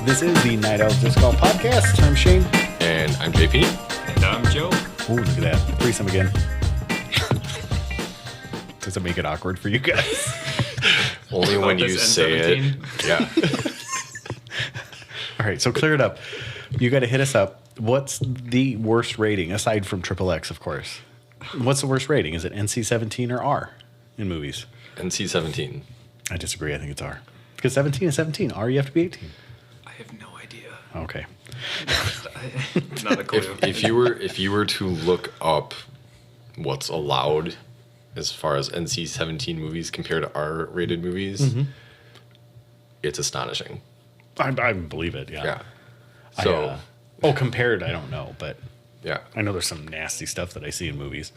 This is the Night Owl Disc Golf Podcast. I'm Shane. And I'm JP. And I'm Joe. Oh, look at that. Threesome again. Does it make it awkward for you guys? Only when you say it. Yeah. All right, so clear it up. You got to hit us up. What's the worst rating, aside from XXX, of course? What's the worst rating? Is it NC-17 or R in movies? NC-17. I disagree. I think it's R. Because 17 is 17. R, you have to be 18. I have no idea. Okay. Not a clue. If you were to look up what's allowed as far as NC-17 movies compared to R-rated movies, it's astonishing. I believe it, yeah. So, compared, I don't know, but yeah. I know there's some nasty stuff that I see in movies,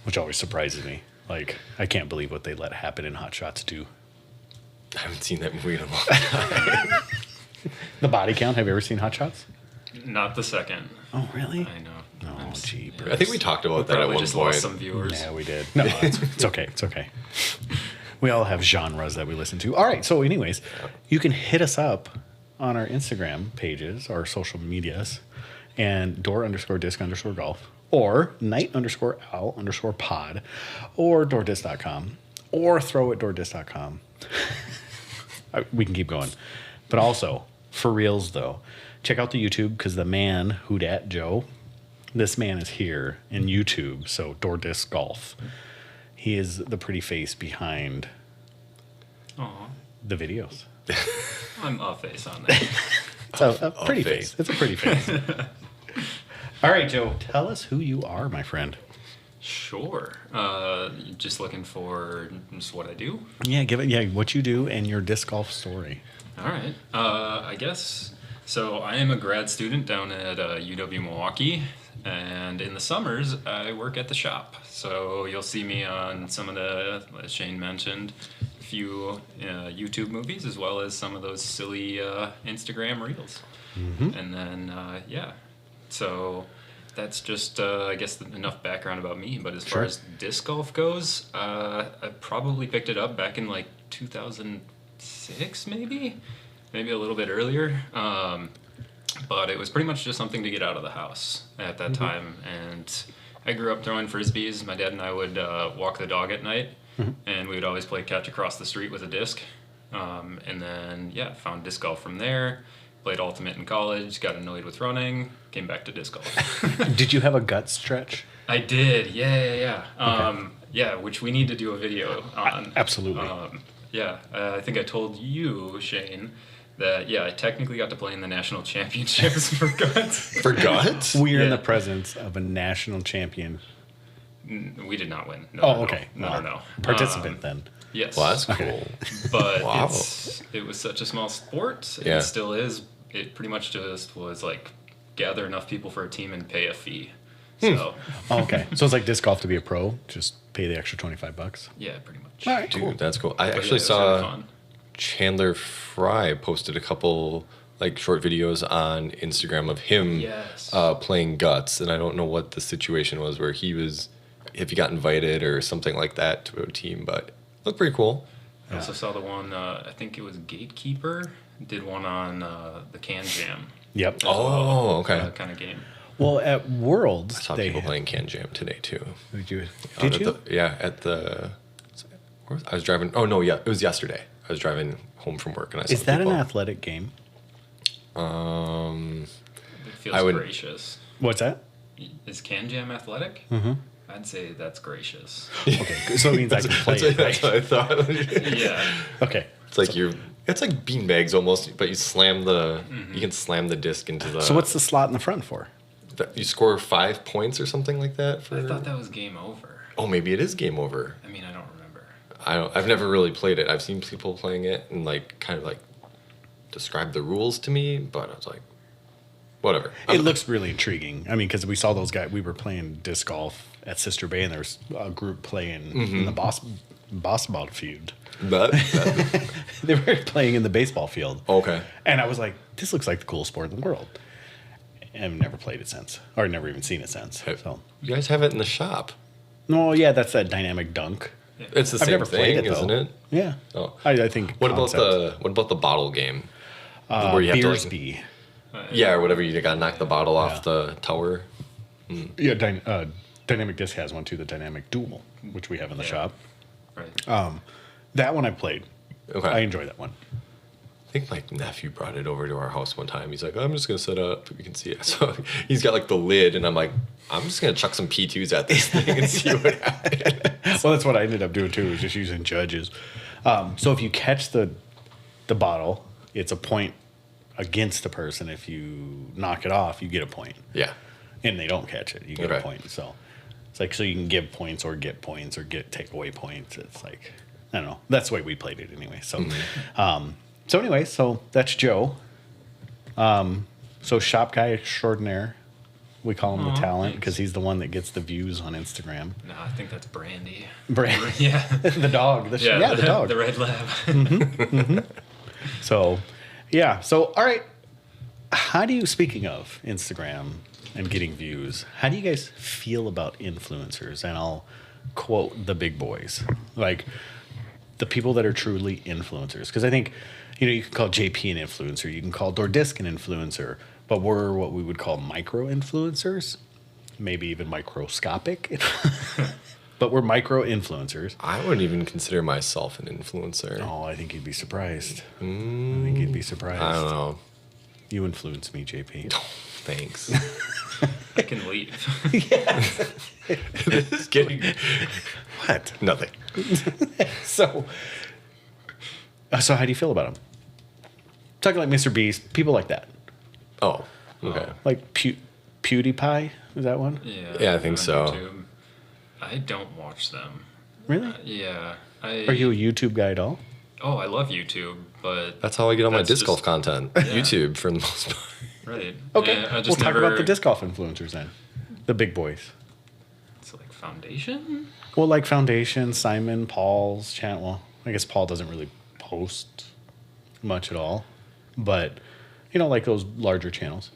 which always surprises me. Like, I can't believe what they let happen in Hot Shots 2. I haven't seen that movie in a long time. The body count, have you ever seen Hot Shots? Not the second. Oh, really? I know. Oh, gee. I think we talked about that at one just point. lost some viewers. Yeah, we did. No, it's okay. It's okay. We all have genres that we listen to. All right. So, anyways, you can hit us up on our Instagram pages, our social medias, and door_disc_golf, or night_owl_pod, or doordisc.com, or throw@doordisc.com. We can keep going. But also, for reals, though, check out the YouTube, because the man, Who Dat Joe, this man is here in YouTube, so Door Disc Golf. He is the pretty face behind the videos. I'm a face on that. It's a pretty face. It's a pretty face. All right, Joe, tell us who you are, my friend. Sure. Just looking for just what I do. Yeah, what you do and your disc golf story. All right. I guess so. I am a grad student down at UW Milwaukee, and in the summers I work at the shop. So you'll see me on some of the, as Shane mentioned, a few YouTube movies, as well as some of those silly Instagram reels. And then so that's just I guess enough background about me. But as far as disc golf goes, I probably picked it up back in like 2006, maybe a little bit earlier. But it was pretty much just something to get out of the house at that time. And I grew up throwing frisbees. My dad and I would walk the dog at night, and we would always play catch across the street with a disc. And then, found disc golf from there. Played Ultimate in college, got annoyed with running, came back to disc golf. Did you have a gut stretch? I did, yeah. Okay. Which we need to do a video on. Absolutely. I think I told you, Shane, that, I technically got to play in the national championships for guts. For guts? We are in the presence of a national champion. We did not win. Okay. No. Participant then. Yes. Well, that's cool. But Wow. it was such a small sport. Yeah. It still is. It pretty much just was like gather enough people for a team and pay a fee. So. Okay. So it's like disc golf to be a pro, just pay the extra $25. Yeah, pretty much. All right, Dude, cool. that's cool. I But actually it was really saw fun. Chandler Fry posted a couple like short videos on Instagram of him Yes. playing guts, and I don't know what the situation was where he was, if he got invited or something like that to a team, but looked pretty cool. I also saw the one, I think it was Gatekeeper, did one on the Can Jam. Yep. Oh, okay. Kind of game. Well, at Worlds, I saw people playing Can Jam today too. Did you? At the. I was driving. Oh no, yeah, it was yesterday. I was driving home from work and I saw Is that people. an athletic game? It feels I would- gracious. What's that? Is Can Jam athletic? I'd say that's gracious. Okay, so it means I can play it, That's right? what I thought. Yeah. Okay. It's like it's like beanbags almost, but you slam you can slam the disc into the. So what's the slot in the front for? You score 5 points or something like that for. I thought that was game over. Oh, maybe it is game over. I mean, I don't remember. I've never really played it. I've seen people playing it and like kind of like describe the rules to me, but I was like, whatever. It looks really intriguing. I mean, because we saw those guys. We were playing disc golf at Sister Bay, and there was a group playing in the baseball field. But They were playing in the baseball field. okay. And I was like, this looks like the coolest sport in the world. And I've never played it since, or never even seen it since. So, You guys have it in the shop. no, yeah, that's that dynamic dunk. It's the I've same never played thing, it, though. isn't it? Yeah. Oh. I think. What about the bottle game? Where you have to, like, Beersby. yeah, or whatever. You gotta knock the bottle off the tower. Yeah, Dynamic Disc has one too, the Dynamic Duel, which we have in the shop. Right. That one I played. Okay. I enjoy that one. I think my nephew brought it over to our house one time. He's like, I'm just gonna set up. You can see it. So he's got like the lid, and I'm like, I'm just gonna chuck some P2s at this thing and see what happens. Well, that's what I ended up doing too, was just using judges. So if you catch the bottle, it's a point against the person. If you knock it off, you get a point. Yeah. And they don't catch it, you get a Okay. point. So it's like, so you can give points or get points or take away points. It's like, I don't know. That's the way we played it anyway. So, so anyway, so that's Joe. So shop guy extraordinaire. We call him the talent thanks. because he's the one that gets the views on Instagram. No, I think that's Brandy. Yeah, Yeah. the dog. The dog. The red lab. So, yeah. So, all right. How do you, speaking of Instagram and getting views, how do you guys feel about influencers? And I'll quote the big boys, like the people that are truly influencers. Because I think, you can call JP an influencer, you can call Dordisk an influencer, but we're what we would call micro influencers, maybe even microscopic. But we're micro influencers. I wouldn't even consider myself an influencer. Oh, I think you'd be surprised. I think you'd be surprised. I don't know. You influence me, JP. Thanks. I can leave. This is getting What? nothing. So how do you feel about them? Talking like Mr. Beast, people like that. Oh, okay. Like PewDiePie, is that one? Yeah, I think on so. YouTube. I don't watch them. Really? Yeah. Are you a YouTube guy at all? Oh, I love YouTube, but That's how I get all my That's disc just- golf content. YouTube, for the most part. right. Okay, Yeah, I we'll just talk never, about the disc golf influencers then. The big boys. It's like foundation. Well, like Foundation, Simon, Paul's channel. Well, I guess Paul doesn't really post much at all. But, like those larger channels.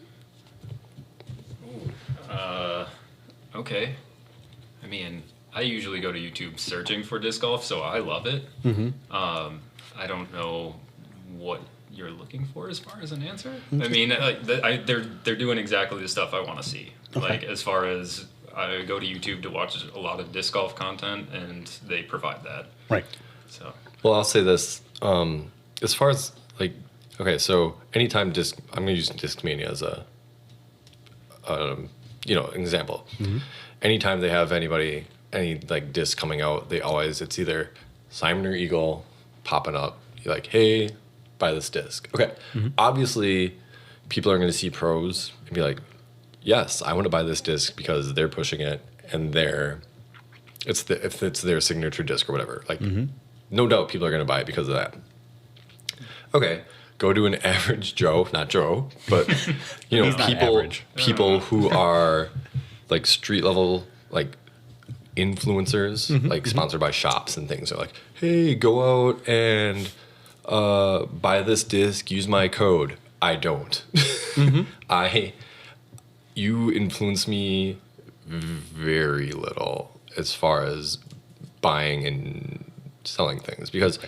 Okay. I mean, I usually go to YouTube searching for disc golf, so I love it. I don't know what you're looking for as far as an answer. I mean, they're doing exactly the stuff I want to see. Okay. Like, as far as I go to YouTube to watch a lot of disc golf content, and they provide that. Right. So Well, I'll say this. As far as, like, okay, so anytime I'm going to use Discmania as a, example. Anytime they have any like disc coming out, it's either Simon or Eagle popping up. You're like, hey, buy this disc. Okay. Obviously, people are going to see pros and be like, yes, I want to buy this disc because they're pushing it and if it's their signature disc or whatever. Like, no doubt people are going to buy it because of that. Okay. Go to an average Joe, not Joe, but He's not average. people who are like street level, like influencers, like sponsored by shops and things. They're like, hey, go out and buy this disc, use my code. I don't. You influence me very little as far as buying and selling things because,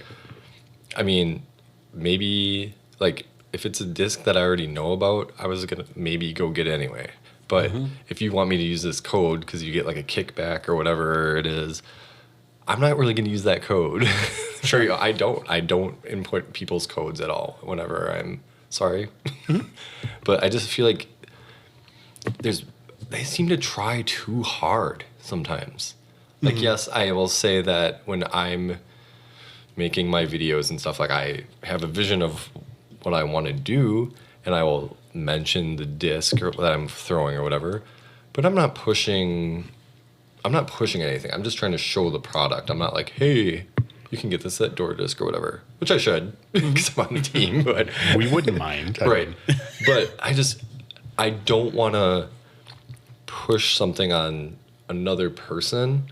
I mean, maybe like if it's a disc that I already know about, I was gonna maybe go get it anyway. But if you want me to use this code because you get like a kickback or whatever it is, I'm not really gonna use that code. Sure, I don't input people's codes at all whenever I'm sorry. But I just feel like they seem to try too hard sometimes. Like, yes, I will say that when I'm making my videos and stuff, like I have a vision of what I want to do and I will mention the disc or that I'm throwing or whatever, but I'm not pushing anything. I'm just trying to show the product. I'm not like, hey, you can get this at Door Disc or whatever, which I should because I'm on the team, but We wouldn't mind. right. But I don't want to push something on another person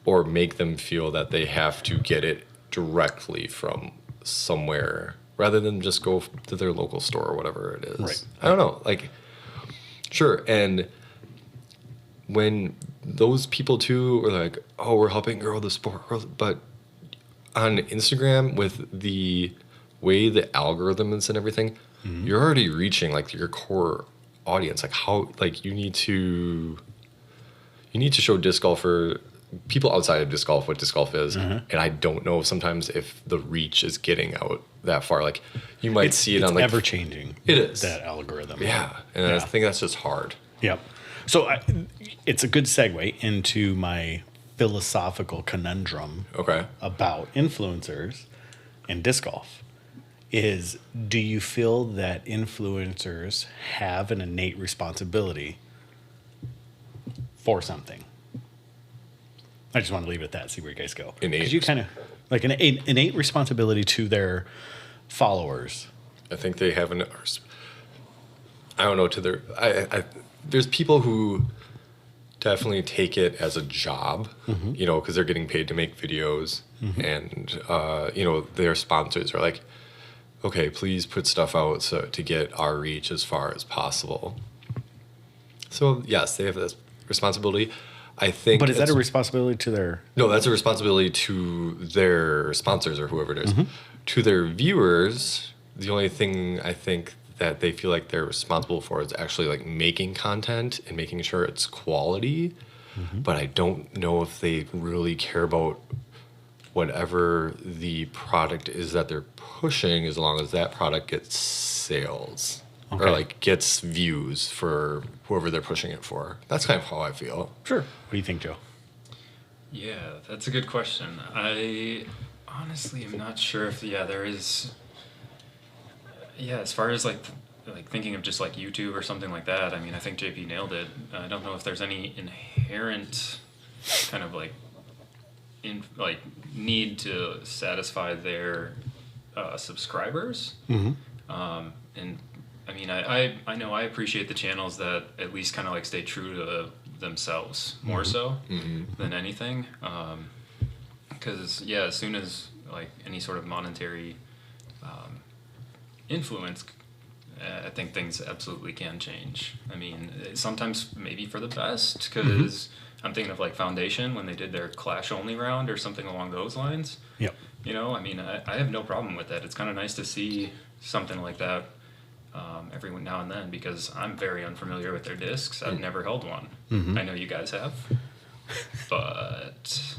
or make them feel that they have to get it directly from somewhere rather than just go to their local store or whatever it is. Right. I don't know. Like, sure. And when those people too are like, oh, we're helping grow the sport, but on Instagram with the way the algorithm is and everything, you're already reaching like your core audience. Like how like you need to show disc golf for people outside of disc golf what disc golf is. And I don't know sometimes if the reach is getting out that far. Like you might see it on like ever changing. It is that algorithm. Yeah, and I think that's just hard. Yep. So it's a good segue into my philosophical conundrum about influencers and disc golf. Do you feel that influencers have an innate responsibility for something? I just want to leave it at that, see where you guys go. Innate. You kind of like an innate responsibility to their followers. I think they have I don't know, to their there's people who definitely take it as a job, you know, because they're getting paid to make videos, and you know, their sponsors are like, okay, please put stuff out to get our reach as far as possible. So yes, they have this responsibility. I think, but is that a responsibility to their? No, that's a responsibility to their sponsors or whoever it is. To their viewers, the only thing I think that they feel like they're responsible for is actually like making content and making sure it's quality. But I don't know if they really care about whatever the product is that they're pushing, as long as that product gets sales or like gets views for whoever they're pushing it for. That's kind of how I feel. Sure. What do you think, Joe? Yeah, that's a good question. I honestly am not sure if there is. Yeah, as far as like thinking of just like YouTube or something like that, I mean, I think JP nailed it. I don't know if there's any inherent kind of like need to satisfy their subscribers. And I mean, I know I appreciate the channels that at least kind of like stay true to themselves more so than anything. Because as soon as like any sort of monetary influence, I think things absolutely can change. I mean, sometimes maybe for the best, because I'm thinking of like Foundation when they did their Clash only round or something along those lines. Yep. You know, I mean, I have no problem with that. It's kind of nice to see something like that every now and then, because I'm very unfamiliar with their discs. I've never held one. I know you guys have, but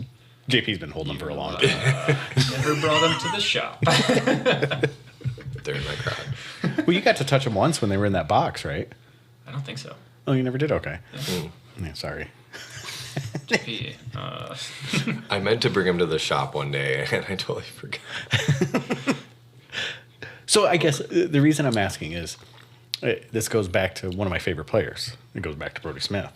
JP's been holding them for a long time. Never brought them to the shop. They're in my crowd. Well, you got to touch them once when they were in that box, right? I don't think so. Oh, you never did? Okay. Yeah. Yeah, sorry. JP, I meant to bring him to the shop one day, and I totally forgot. So I guess the reason I'm asking is this goes back to one of my favorite players. It goes back to Brody Smith.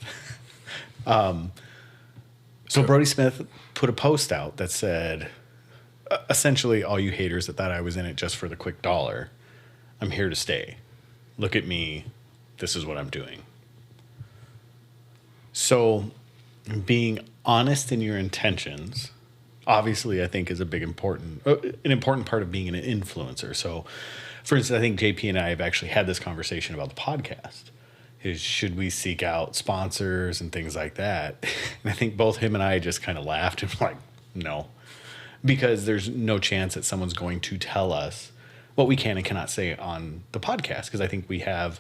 So Brody Smith put a post out that said, essentially, all you haters that thought I was in it just for the quick dollar, I'm here to stay. Look at me. This is what I'm doing. So being honest in your intentions, obviously, I think is an important part of being an influencer. So, for instance, I think JP and I have actually had this conversation about the podcast. Should we seek out sponsors and things like that? And I think both him and I just kind of laughed and like, no. Because there's no chance that someone's going to tell us what we can and cannot say on the podcast. Because I think we have,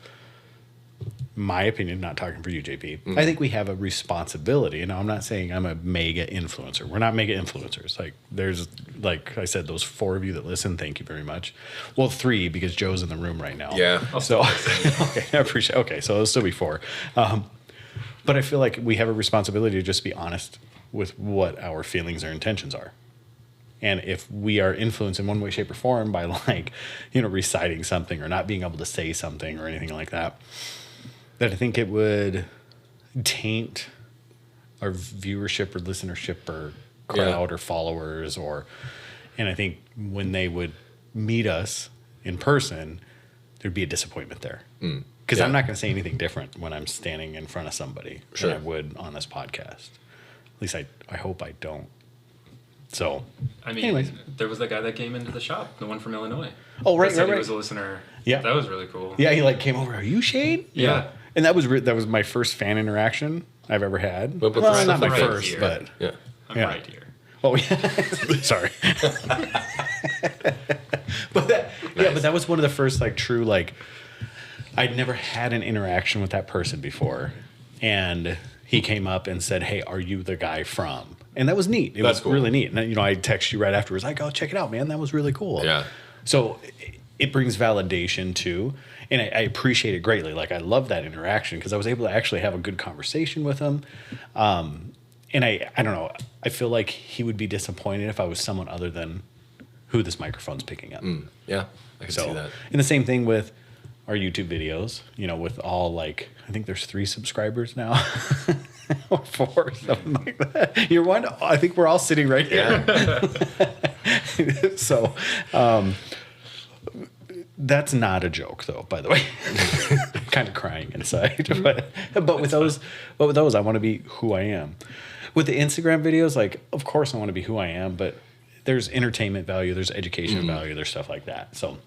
my opinion, not talking for you, JP, I think we have a responsibility. And I'm not saying I'm a mega influencer. We're not mega influencers. Like there's, like I said, those 4 of you that listen, thank you very much. Well, 3 because Joe's in the room right now. Yeah. So, okay, I appreciate. Okay, so it'll still be 4. But I feel like we have a responsibility to just be honest with what our feelings or intentions are. And if we are influenced in one way, shape, or form by like, reciting something or not being able to say something or anything like that, that I think it would taint our viewership or listenership or crowd or followers and I think when they would meet us in person, there'd be a disappointment there. Because I'm not going to say anything different when I'm standing in front of somebody than I would on this podcast. At least I hope I don't. So, I mean, anyways. There was that guy that came into the shop, the one from Illinois. Oh, right, He was a listener. Yeah. That was really cool. Yeah, he like came over. Are you Shane? Yeah. And that was my first fan interaction I've ever had. But well, not my right first, here. but Yeah. I'm right here. Oh, yeah. Sorry. But Yeah, but that was one of the first like true like I'd never had an interaction with that person before, and he came up and said, "Hey, are you the guy from?" And that was neat. It That's was cool. really neat. And I text you right afterwards, like, "Oh, check it out, man. That was really cool." Yeah. So it brings validation too, and I appreciate it greatly. Like I love that interaction because I was able to actually have a good conversation with him. And I don't know. I feel like he would be disappointed if I was someone other than who this microphone's picking up. Yeah, I can see that. And the same thing with our YouTube videos, with all like, I think there's 3 subscribers now or 4, something like that. You're one, I think we're all sitting right here. Yeah. So, that's not a joke though, by the way. I'm kind of crying inside, but with those, I want to be who I am. With the Instagram videos, like, of course I want to be who I am, but there's entertainment value, there's education value, there's stuff like that. So,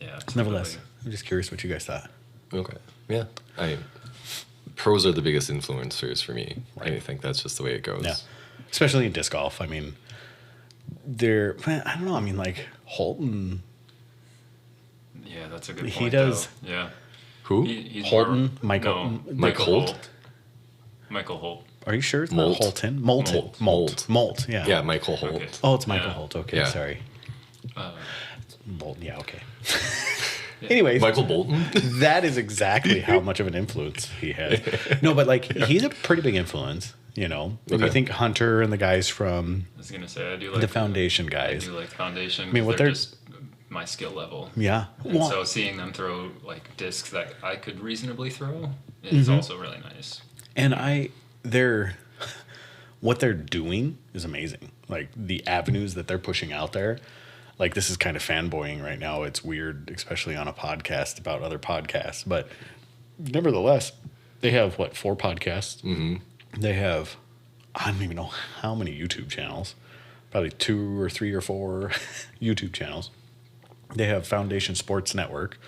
Yeah. nevertheless, I'm just curious what you guys thought. Okay. Yeah. Pros are the biggest influencers for me. Right. I think that's just the way it goes. Yeah, especially in disc golf. I mean, I don't know. I mean, like Holton. Yeah, that's a good point. He does. Though. Yeah. Who? He's Holton, Michael. No, Mike Holt? Michael Holt. Are you sure it's Molt. not Holton? Molt. Yeah. Yeah, Michael Holt. Okay. Oh, it's Michael Yeah. Holt. Okay, Yeah. sorry. Molt. Yeah. Okay. Yeah. Anyways, Michael Bolton? that is exactly how much of an influence he has. No, but like he's a pretty big influence. When you Okay. think Hunter and the guys from I was gonna say I do like the Foundation I guys. do like Foundation. I mean, what they're they're- just my skill level. Yeah. And Well, so seeing them throw like discs that I could reasonably throw Mm-hmm. is also really nice. and what they're doing is amazing. Like the avenues that they're pushing out there. Like this is kind of fanboying right now. It's weird, especially on a podcast about other podcasts. But nevertheless, they have 4 podcasts. Mm-hmm. They have, I don't even know how many YouTube channels. Probably 2 or 3 or 4 YouTube channels. They have Foundation Sports Network,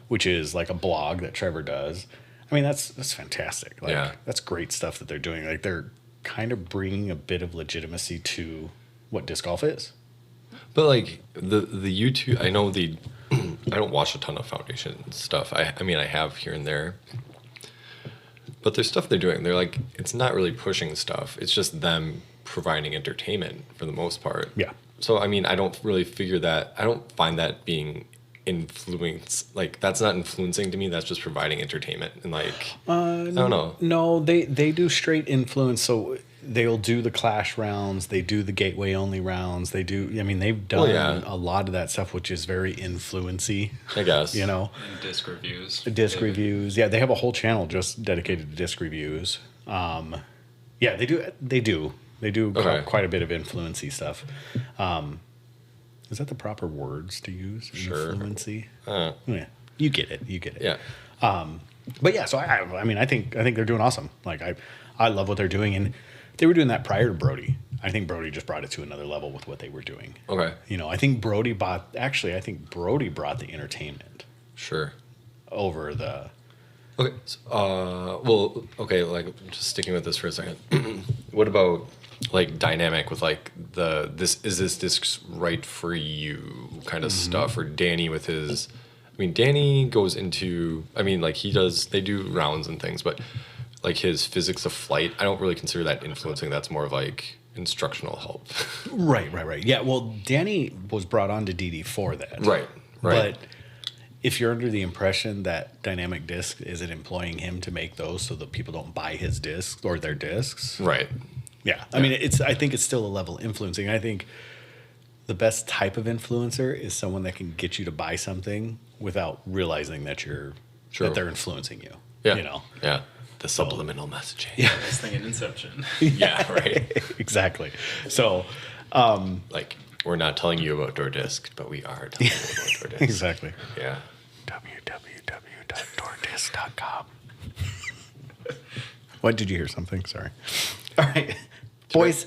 which is like a blog that Trevor does. I mean, that's fantastic. Like, Yeah. that's great stuff that they're doing. Like, they're kind of bringing a bit of legitimacy to what disc golf is. But like the YouTube, I know I don't watch a ton of Foundation stuff. I mean, I have here and there. But there's stuff they're doing. They're like, it's not really pushing stuff. It's just them providing entertainment for the most part. Yeah. So, I mean, I don't really figure that, I don't find that being like, that's not influencing to me. That's just providing entertainment. And like, I don't know. No, they do straight influence. So they'll do the clash rounds. They do the gateway only rounds. They've done a lot of that stuff, which is very influency. I guess. And disc reviews. Disc reviews. Yeah, they have a whole channel just dedicated to disc reviews. Yeah, they do. They do Okay. quite a bit of influency stuff. Is that the proper words to use? Sure. Influency? Uh, Yeah, you get it. yeah. But yeah, so I think they're doing awesome. Like I love what they're doing, and they were doing that prior to Brody. I think Brody just brought it to another level with what they were doing. Okay. I think Brody brought the entertainment Sure. over the. Okay. So, like just sticking with this for a second. What about like dynamic with like this disc right for you kind of stuff, or Danny with his? I mean, Danny goes into. I mean, like they do rounds and things, but like his physics of flight, I don't really consider that influencing. That's more of like instructional help. Right. Yeah. Well, Danny was brought on to DD for that. Right. But if you're under the impression that Dynamic Disc isn't employing him to make those so that people don't buy his discs or their discs, Right. yeah. I mean, I think it's still a level influencing. I think the best type of influencer is someone that can get you to buy something without realizing that True. that they're influencing you. Yeah. Yeah. The subliminal messaging. Yeah. Nice thing in Inception. Yeah. Right. Exactly. So, Like we're not telling you about Door Disc, but we are telling you about Door Disc. exactly. Yeah. www.doordisc.com. What, did you hear something? Sorry. All right. Boys,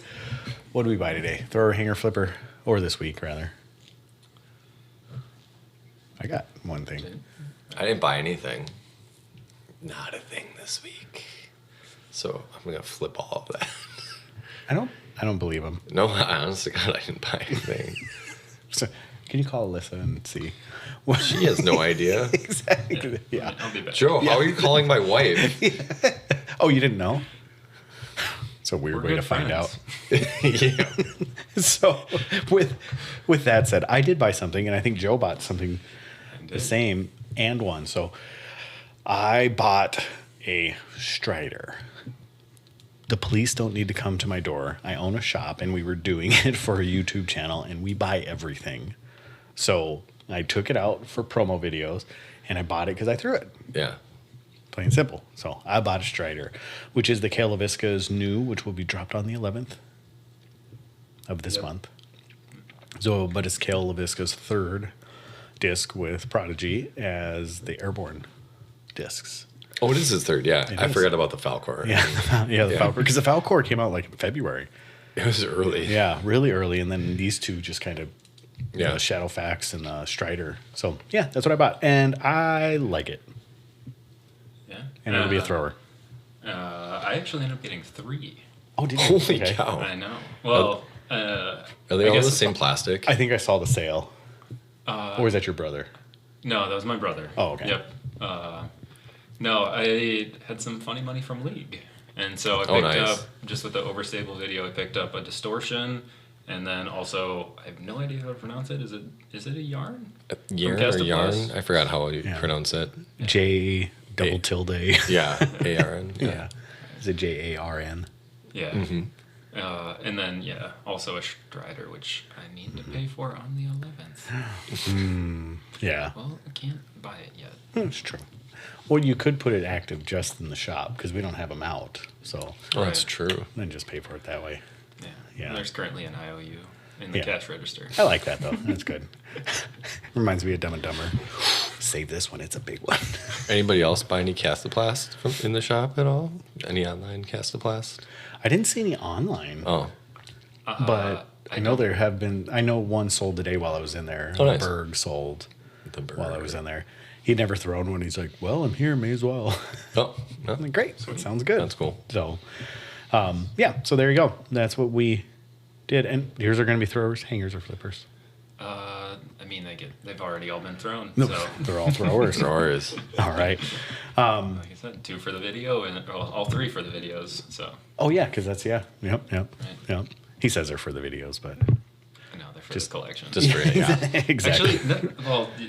what do we buy today? Thrower, hanger, flipper, or this week, rather? I got one thing. I didn't buy anything. Not a thing this week. So I'm gonna flip all of that. I don't believe him. No, honestly, God, I didn't buy anything. So, Can you call Alyssa and see? She has no idea. Exactly. Yeah. I'll be back. Joe, how are you calling my wife? Oh, you didn't know? It's a weird We're way to good find friends. out. Yeah. So, with that said, I did buy something, and I think Joe bought something the same and one. So, I bought a Strider. The police don't need to come to my door. I own a shop, and we were doing it for a YouTube channel, and we buy everything. So, I took it out for promo videos, and I bought it because I threw it. Yeah. Plain and simple. So I bought a Strider, which is the Kale LaVisca's new, which will be dropped on the 11th of this month. So, but it's Kale LaVisca's third disc with Prodigy as the Airborne discs. Oh, it is his third. Yeah. I is. forgot about the Falcor. Yeah, the Falcor, because the Falcor came out like in February. It was early. Yeah, really early, and then these two just kind of, Yeah. Shadowfax and Strider. So yeah, that's what I bought, and I like it, Yeah. and it'll be a thrower. I actually ended up getting 3. Oh, did you? Holy Okay. cow. I know. Well, Are they I all guess the same plastic? I think I saw the sale. Or was that your brother? No, that was my brother. Oh, okay. Yep. No, I had some funny money from League. And so I Oh, picked nice. up, just with the overstable video, I picked up a distortion. And then also, I have no idea how to pronounce it. Is it a yarn? Yarn Cast or of yarn? Plus. I forgot how you Yeah. pronounce it. J double tilde. Yeah. ARN. Yeah. Is it JARN? Yeah. Mm-hmm. And then, also a Strider, which I need to pay for on the 11th. Yeah. Well, I can't buy it yet. That's true. Well, you could put it active just in the shop because we don't have them out. So Oh, that's Right. true. then just pay for it that way. Yeah. Yeah. There's currently an IOU in the Yeah. cash register. I like that though. That's good. Reminds me of Dumb and Dumber. Save this one. It's a big one. Anybody else buy any Castoplast from in the shop at all? Any online Castoplast? I didn't see any online, Oh, but I know there have been. I know one sold today while I was in there. Oh, nice. Berg sold the bird. while I was in there. He'd never thrown one. He's like, "Well, I'm here. May as well." Oh, no. I'm like, great. Sounds good. That's cool. So, yeah. So there you go. That's what we did. And here's are going to be throwers, hangers, or flippers. I mean, they've already all been thrown. No, So, they're all throwers. Drawers. All right. like I said, 2 for the video and all 3 for the videos. So, Oh yeah, because that's Yep. Right. Yep. He says they're for the videos, but no, they're for Just- the collection. Just for yeah. exactly. Actually,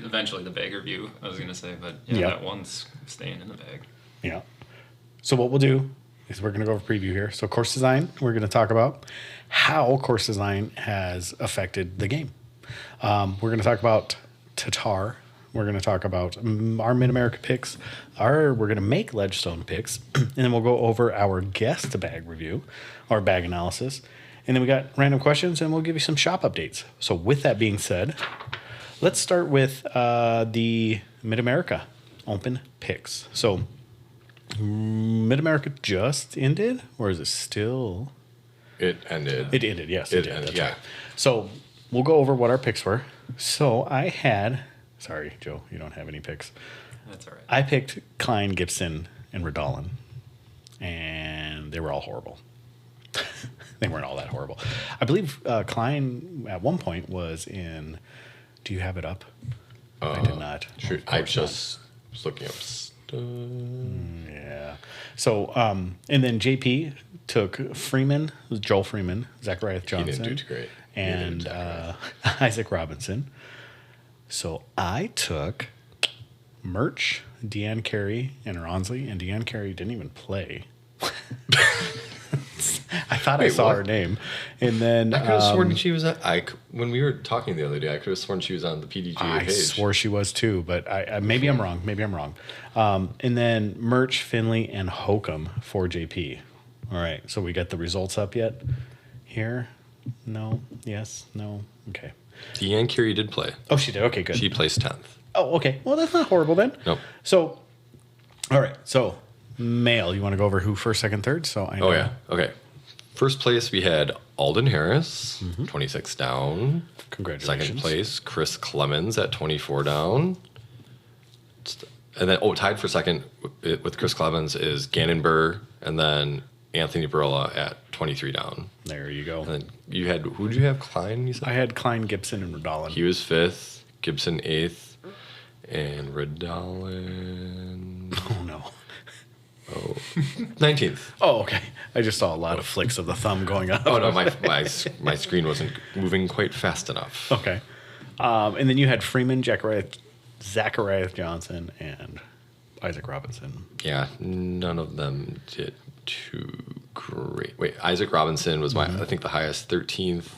eventually the bag review, I was going to say, but Yeah. that one's staying in the bag. Yeah. So what we'll do is we're going to go over preview here. So course design, we're going to talk about how course design has affected the game. We're going to talk about Tatar. We're going to talk about our Mid-America picks. We're going to make Ledgestone picks. And then we'll go over our guest bag review, our bag analysis. And then we got random questions, and we'll give you some shop updates. So with that being said, let's start with the Mid-America Open picks. So Mid-America just ended, or is it still? It ended. It ended, yes. It did, ended, that's yeah. right. So we'll go over what our picks were. So I had, sorry, Joe, you don't have any picks. That's all right. I picked Klein, Gibson, and Redolin, and they were all horrible. They weren't all that horrible. I believe Klein at one point was in. Do you have it up? I did not. Shoot, Of I course not. just was looking up stuff. Yeah. So, and then JP took Freeman, Joel Freeman, Zachariah Johnson, didn't do too great. He and didn't Isaac Robinson. So I took Mertsch, Deanne Carey, and Ronsley, and Deanne Carey didn't even play. I thought I Wait, saw what? her name, and then I could have sworn she was at. When we were talking the other day, I could have sworn she was on the PDGA I page. swore she was too, but I maybe I'm wrong. Maybe I'm wrong. And then Mertsch, Finley, and Hokum for JP. All right, so we got the results up yet? Here? No. Yes. No. Okay. Deanne Curie did play. Oh, she did. Okay, good. She placed 10th. Oh, okay. Well, that's not horrible then. Nope. So, all right. So, male. You want to go over who first, second, third? So I know. Oh, yeah. Okay. First place, we had Alden Harris, 26 down. Congratulations. Second place, Chris Clemens at 24 down. And then, tied for second with Chris Clemens is Gannon Burr. And then Anthony Barilla at 23 down. There you go. And then you had, who'd you have? Klein, you said? I had Klein, Gibson, and Radalin. He was 5th, Gibson 8th, and Radalin Oh, no. 19th. Oh, okay. I just saw a lot of flicks of the thumb going up. Oh, no, my screen wasn't moving quite fast enough. Okay. And then you had Freeman, Zacharias Johnson, and Isaac Robinson. Yeah, none of them did too great. Wait, Isaac Robinson was I think the highest, 13th.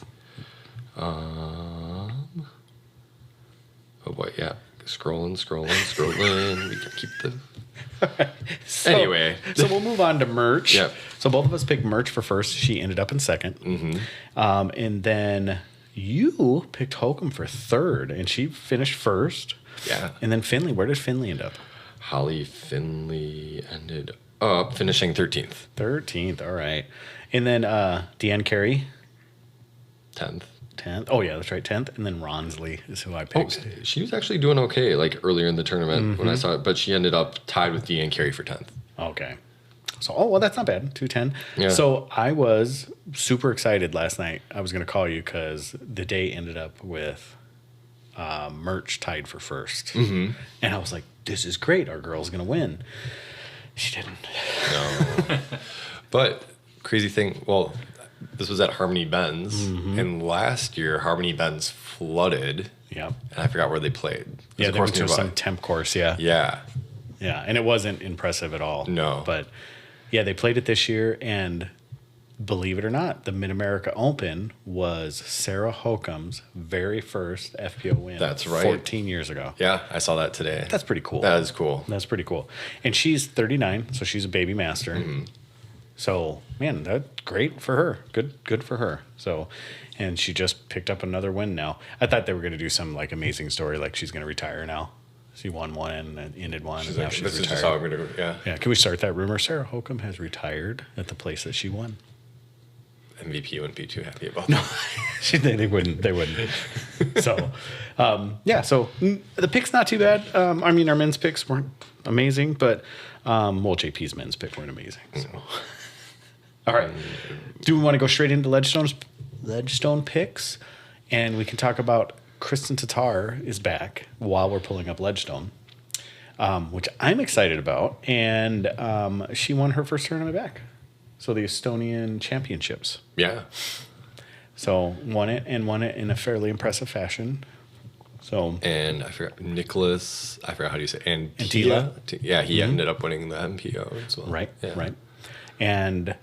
Oh boy, yeah. Scrolling. We can keep the... Anyway. So we'll move on to Mertsch. Yep. So both of us picked Mertsch for first. She ended up in second. Mm-hmm. And then you picked Holcomb for third, and she finished first. Yeah. And then Finley. Where did Finley end up? Holly Finley ended up finishing 13th. 13th. All right. And then Deanne Carey, 10th. 10th. Oh, yeah, that's right. 10th. And then Ronsley is who I Oh, picked. she was actually doing okay, like earlier in the tournament when I saw it, but she ended up tied with Deanne Carey for 10th. Okay. So, well, that's not bad. 210. Yeah. So I was super excited last night. I was going to call you because the day ended up with Mertsch tied for first. Mm-hmm. And I was like, this is great. Our girl's going to win. She didn't. No. But crazy thing, well, this was at Harmony Benz, and last year Harmony Benz flooded. Yep. And I forgot where they played. Yeah, There's a they course went to nearby. some temp course, yeah. Yeah. Yeah, and it wasn't impressive at all. No. But, yeah, they played it this year, and believe it or not, the Mid-America Open was Sarah Holcomb's very first FPO win. That's right. 14 years ago. Yeah, I saw that today. That's pretty cool. That is cool. That's pretty cool. And she's 39, so she's a baby master. Mm-hmm. So, man, that's great for her. Good for her. So, and she just picked up another win now. I thought they were going to do some like amazing story, like she's going to retire now. She won one and ended one, She's and now like, she's this is retired. just how I'm going to go. Yeah. Yeah, can we start that rumor? Sarah Holcomb has retired at the place that she won. MVP wouldn't be too happy about that. They wouldn't. They wouldn't. So, yeah. So the picks not too bad. I mean, our men's picks weren't amazing, but JP's men's pick weren't amazing. So, all right. Do we want to go straight into Ledgestone picks, and we can talk about Kristen Tatar is back while we're pulling up Ledgestone, which I'm excited about, and she won her first tournament back. So the Estonian Championships. Yeah. So won it in a fairly impressive fashion. So And I forgot Nicholas. I forgot how do you say Antila? Yeah, he ended up winning the MPO as well. right, Yeah. right. And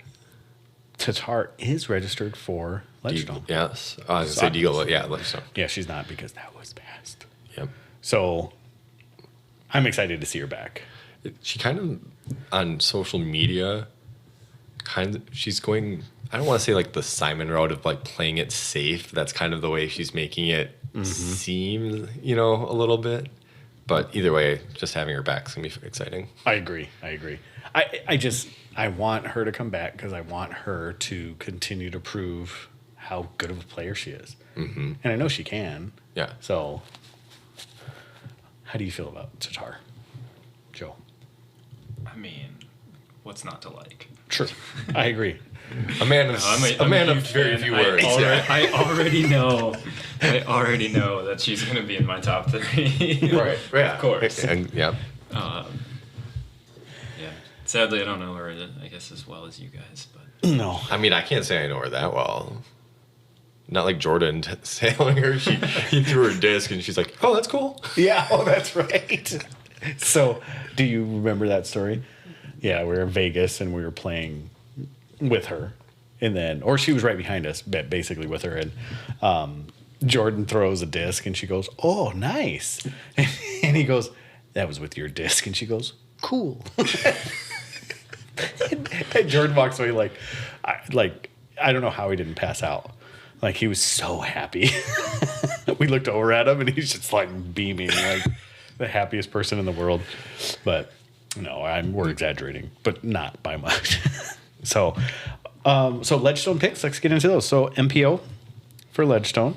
Tatar is registered for Ledgestone. Yes. I was going to say Deagle. Yeah, Ledgestone. Yeah, she's not because that was past. Yep. So I'm excited to see her back. She kind of, on social media, she's going, I don't want to say like the Simon route of like playing it safe. That's kind of the way she's making it seem, a little bit. But either way, just having her back is going to be exciting. I agree. I want her to come back because I want her to continue to prove how good of a player she is. Mm-hmm. And I know she can. Yeah. So how do you feel about Tatar, Joe? I mean, what's not to like? Sure. I agree. A man of, I'm a man of huge very fan. few words. I already know that she's going to be in my top 3. Right. Yeah. Of course. And, yeah. Yeah. Sadly, I don't know her, I guess, as well as you guys. But No. I mean, I can't say I know her that well. Not like Jordan sailing her. He threw her disc and she's like, oh, that's cool. Yeah. Oh, that's right. So do you remember that story? Yeah, we were in Vegas and we were playing with her, or she was right behind us, basically with her, and Jordan throws a disc and she goes, "Oh, nice," and he goes, "That was with your disc," and she goes, "Cool." and Jordan walks away like I don't know how he didn't pass out. Like he was so happy. We looked over at him and he's just like beaming, like the happiest person in the world, but. No, we're exaggerating, but not by much. So Ledgestone picks. Let's get into those. So MPO for Ledgestone.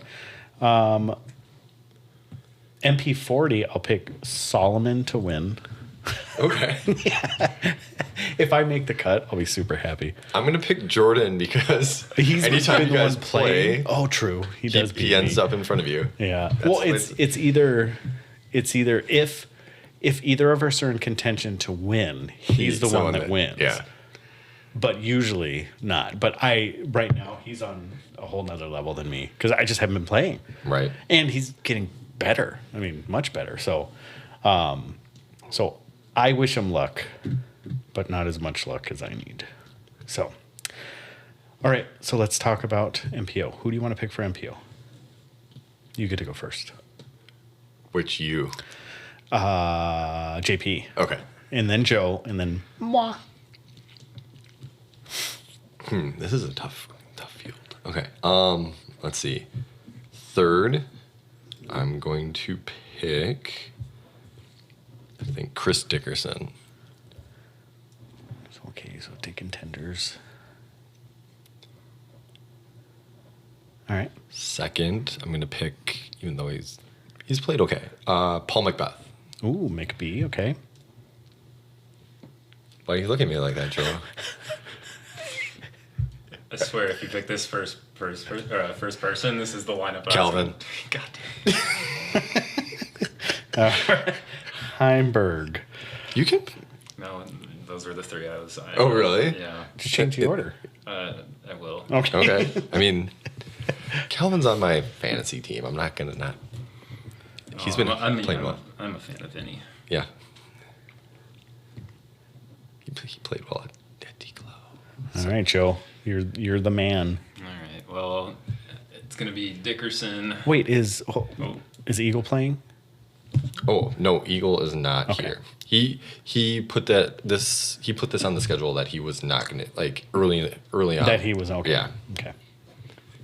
MP40, I'll pick Solomon to win. Okay. If I make the cut, I'll be super happy. I'm gonna pick Jordan because He's anytime been you the guys one playing. play, Oh, true. He does. he ends up in front of you. Yeah. Well, it's either if either of us are in contention to win, he's the one that wins. Yeah. But usually not. But right now he's on a whole nother level than me because I just haven't been playing. Right. And he's getting better. I mean, much better. So, so I wish him luck, but not as much luck as I need. So, all right. So let's talk about MPO. Who do you want to pick for MPO? You get to go first. Which you? JP. Okay. And then Joe, and then moi. This is a tough field. Okay. Let's see. Third, I'm going to pick, I think, Chris Dickerson. Okay, so taking tenders. All right. Second, I'm going to pick, even though he's played okay, Paul Macbeth. Ooh, McBee. Okay. Why you look at me like that, Joe? I swear, if you pick this first person, this is the lineup. Calvin. God damn. Heimberg. You can. No, those were the three I was. Oh, really? Yeah. Just change the order. I will. Okay. Okay. I mean, Calvin's on my fantasy team. I'm not gonna not. He's been playing well. I'm a fan of Vinny. Yeah. He played well at D-Glow. All right, Joe. You're the man. All right. Well, it's gonna be Dickerson. Wait, is Eagle playing? Oh no, Eagle is not Okay. here. He put this on the schedule that he was not gonna like early on. That he was okay. Yeah. Okay.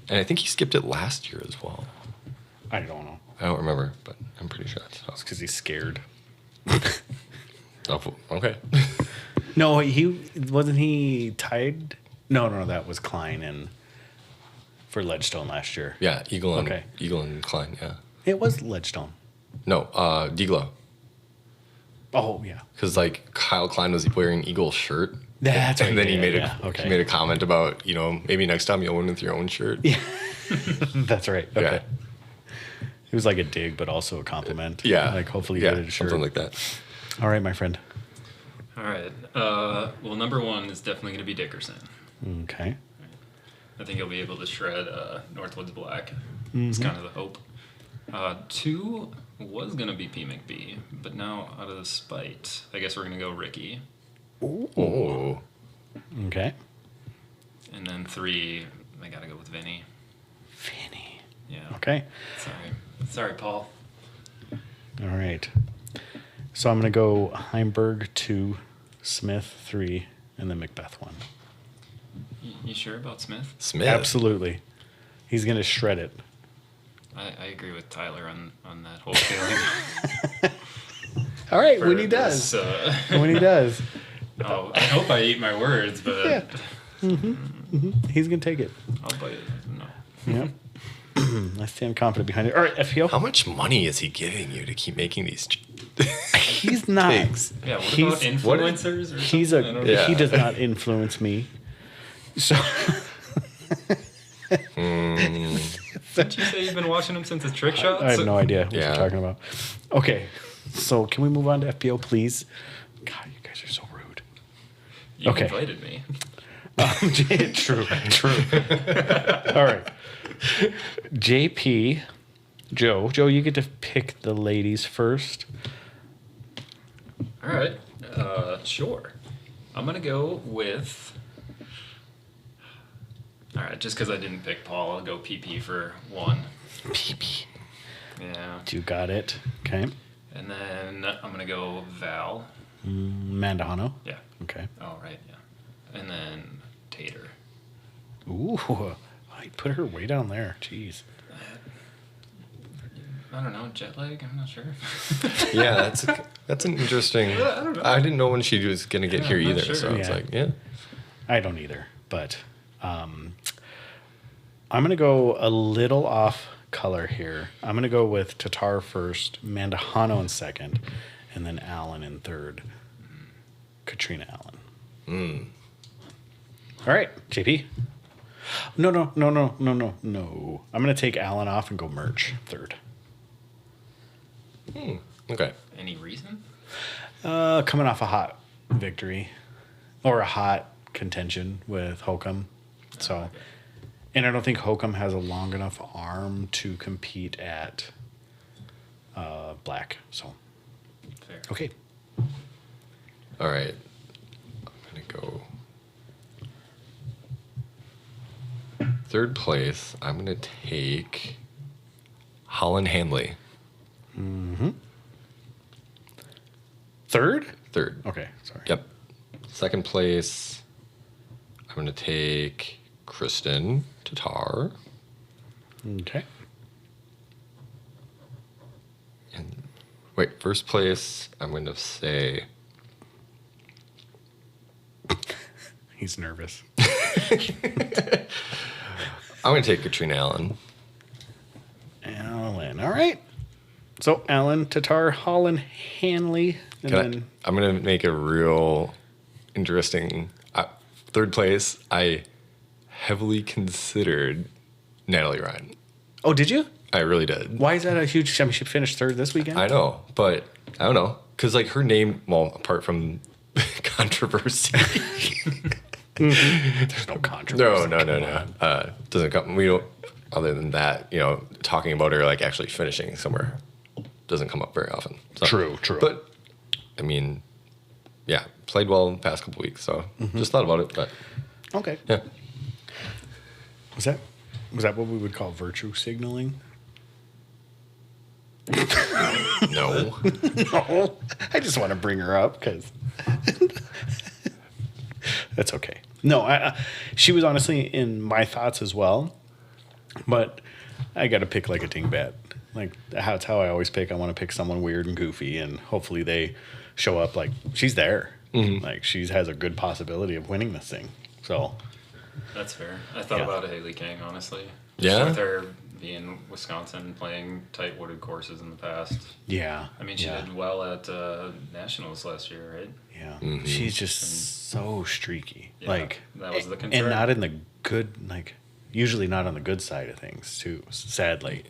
And I think he skipped it last year as well. I don't know. I don't remember, but I'm pretty sure that's It's because he's scared. oh, okay. No, he wasn't. He tied. No, that was Klein and for Ledgestone last year. Yeah, Eagle and Okay. Klein. Yeah. It was Ledgestone. No, D-Glow. Oh yeah. Because like Kyle Klein was wearing Eagle's shirt. That's right. And then he made okay. a comment about, maybe next time you'll win with your own shirt. Yeah. That's right. Okay. Yeah. It was like a dig, but also a compliment. Yeah. Like hopefully you get a shirt. something like that. All right, my friend. All right. Well, number one is definitely gonna be Dickerson. Okay. I think he'll be able to shred Northwoods Black. It's kind of the hope. Two was gonna be P McBee, but now out of the spite, I guess we're gonna go Ricky. Oh. Okay. And then three, I gotta go with Vinny. Vinny. Yeah. Okay. Sorry, Paul. All right. So I'm going to go Heimberg 2, Smith 3, and then Macbeth 1. You sure about Smith? Smith. Absolutely. He's going to shred it. I agree with Tyler on that whole feeling. All right, For when he does. this, When he does. oh, I hope I eat my words, but Yeah. He's going to take it. I'll bite it. No. Yep. I stand confident behind it. All right, FPO. How much money is he giving you to keep making these? He's not. Takes? Yeah, what He's- about influencers? Or He's something? I don't know. Yeah. He does not influence me. So Didn't you say you've been watching him since his trick shots? I have no idea what Yeah. you're talking about. Okay, so can we move on to FPO, please? God, you guys are so rude. You Okay. invited me. True. All right. JP, Joe, you get to pick the ladies first. All right. Sure. I'm going to go with... All right, just because I didn't pick Paul, I'll go PP for one. PP. Yeah. You got it. Okay. And then I'm going to go Val. Mandahano. Yeah. Okay. Oh, right, yeah. And then Tater. Ooh, I put her way down there. Jeez. I don't know, jet lag? I'm not sure. Yeah, that's an interesting. I don't know. I didn't know when she was gonna get Yeah, here I'm not either. sure. So it's Yeah. like, yeah. I don't either, but I'm going to go a little off color here. I'm going to go with Tatar first, Mandahano in second, and then Allen in third. Katrina Allen. All right, JP. No. I'm going to take Allen off and go Mertsch third. Okay. Any reason? Coming off a hot victory or a hot contention with Hokum. So, okay. and I don't think Hokum has a long enough arm to compete at black. So, Fair. okay. All right. I'm going to go third place. I'm going to take Holland Hanley. Third? Third. Okay, sorry. Yep. Second place, I'm going to take Kristen Tatar. Okay. And wait, first place, I'm going to say He's nervous. I'm going to take Katrina Allen. Allen. All right. So, Allen, Tatar, Holland, Hanley, and I'm going to make a real interesting third place. I heavily considered Natalie Ryan. Oh, did you? I really did. Why is that a huge championship finish third this weekend? I know, but I don't know. Because, like, her name, well, apart from controversy. There's no controversy. No. Doesn't come. We don't. Other than that, talking about her like actually finishing somewhere doesn't come up very often. So, True. But I mean, yeah, played well in the past couple weeks. So just thought about it. But Okay. yeah, Was that what we would call virtue signaling? no. No. I just want to bring her up because that's okay. No, she was honestly in my thoughts as well. But I got to pick like a dingbat. Like that's how I always pick. I want to pick someone weird and goofy, and hopefully they show up. Like she's there. Like she has a good possibility of winning this thing. So That's fair. I thought about Haley Kang, honestly. Yeah? Just with her being Wisconsin, playing tight wooded courses in the past. yeah, I mean, she did well at Nationals last year, right? yeah. She's just so streaky. Yeah, like that was the and concern. not in the good. Like usually not on the good side of things too. Sadly,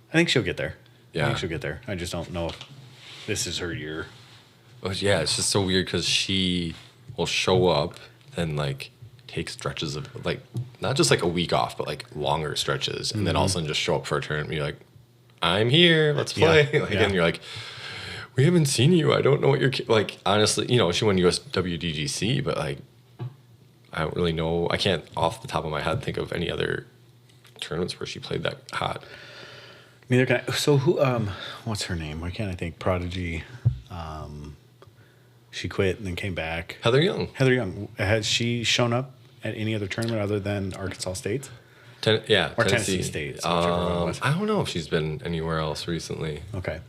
I think she'll get there. Yeah. I think she'll get there. I just don't know if this is her year. Well, yeah, it's just so weird because she will show up and like take stretches of like not just like a week off, but like longer stretches, and then all of a sudden just show up for a tournament and be like, "I'm here, let's play." And you're like, "We haven't seen you. I don't know what you're like." Honestly, she won US WDGC, but like, I don't really know. I can't off the top of my head think of any other tournaments where she played that hot. Neither can I. So who? What's her name? Why can't I think? Prodigy. She quit and then came back. Heather Young. Heather Young. Has she shown up at any other tournament other than Arkansas State? Or Tennessee State. So whichever one it was. I don't know if she's been anywhere else recently. Okay.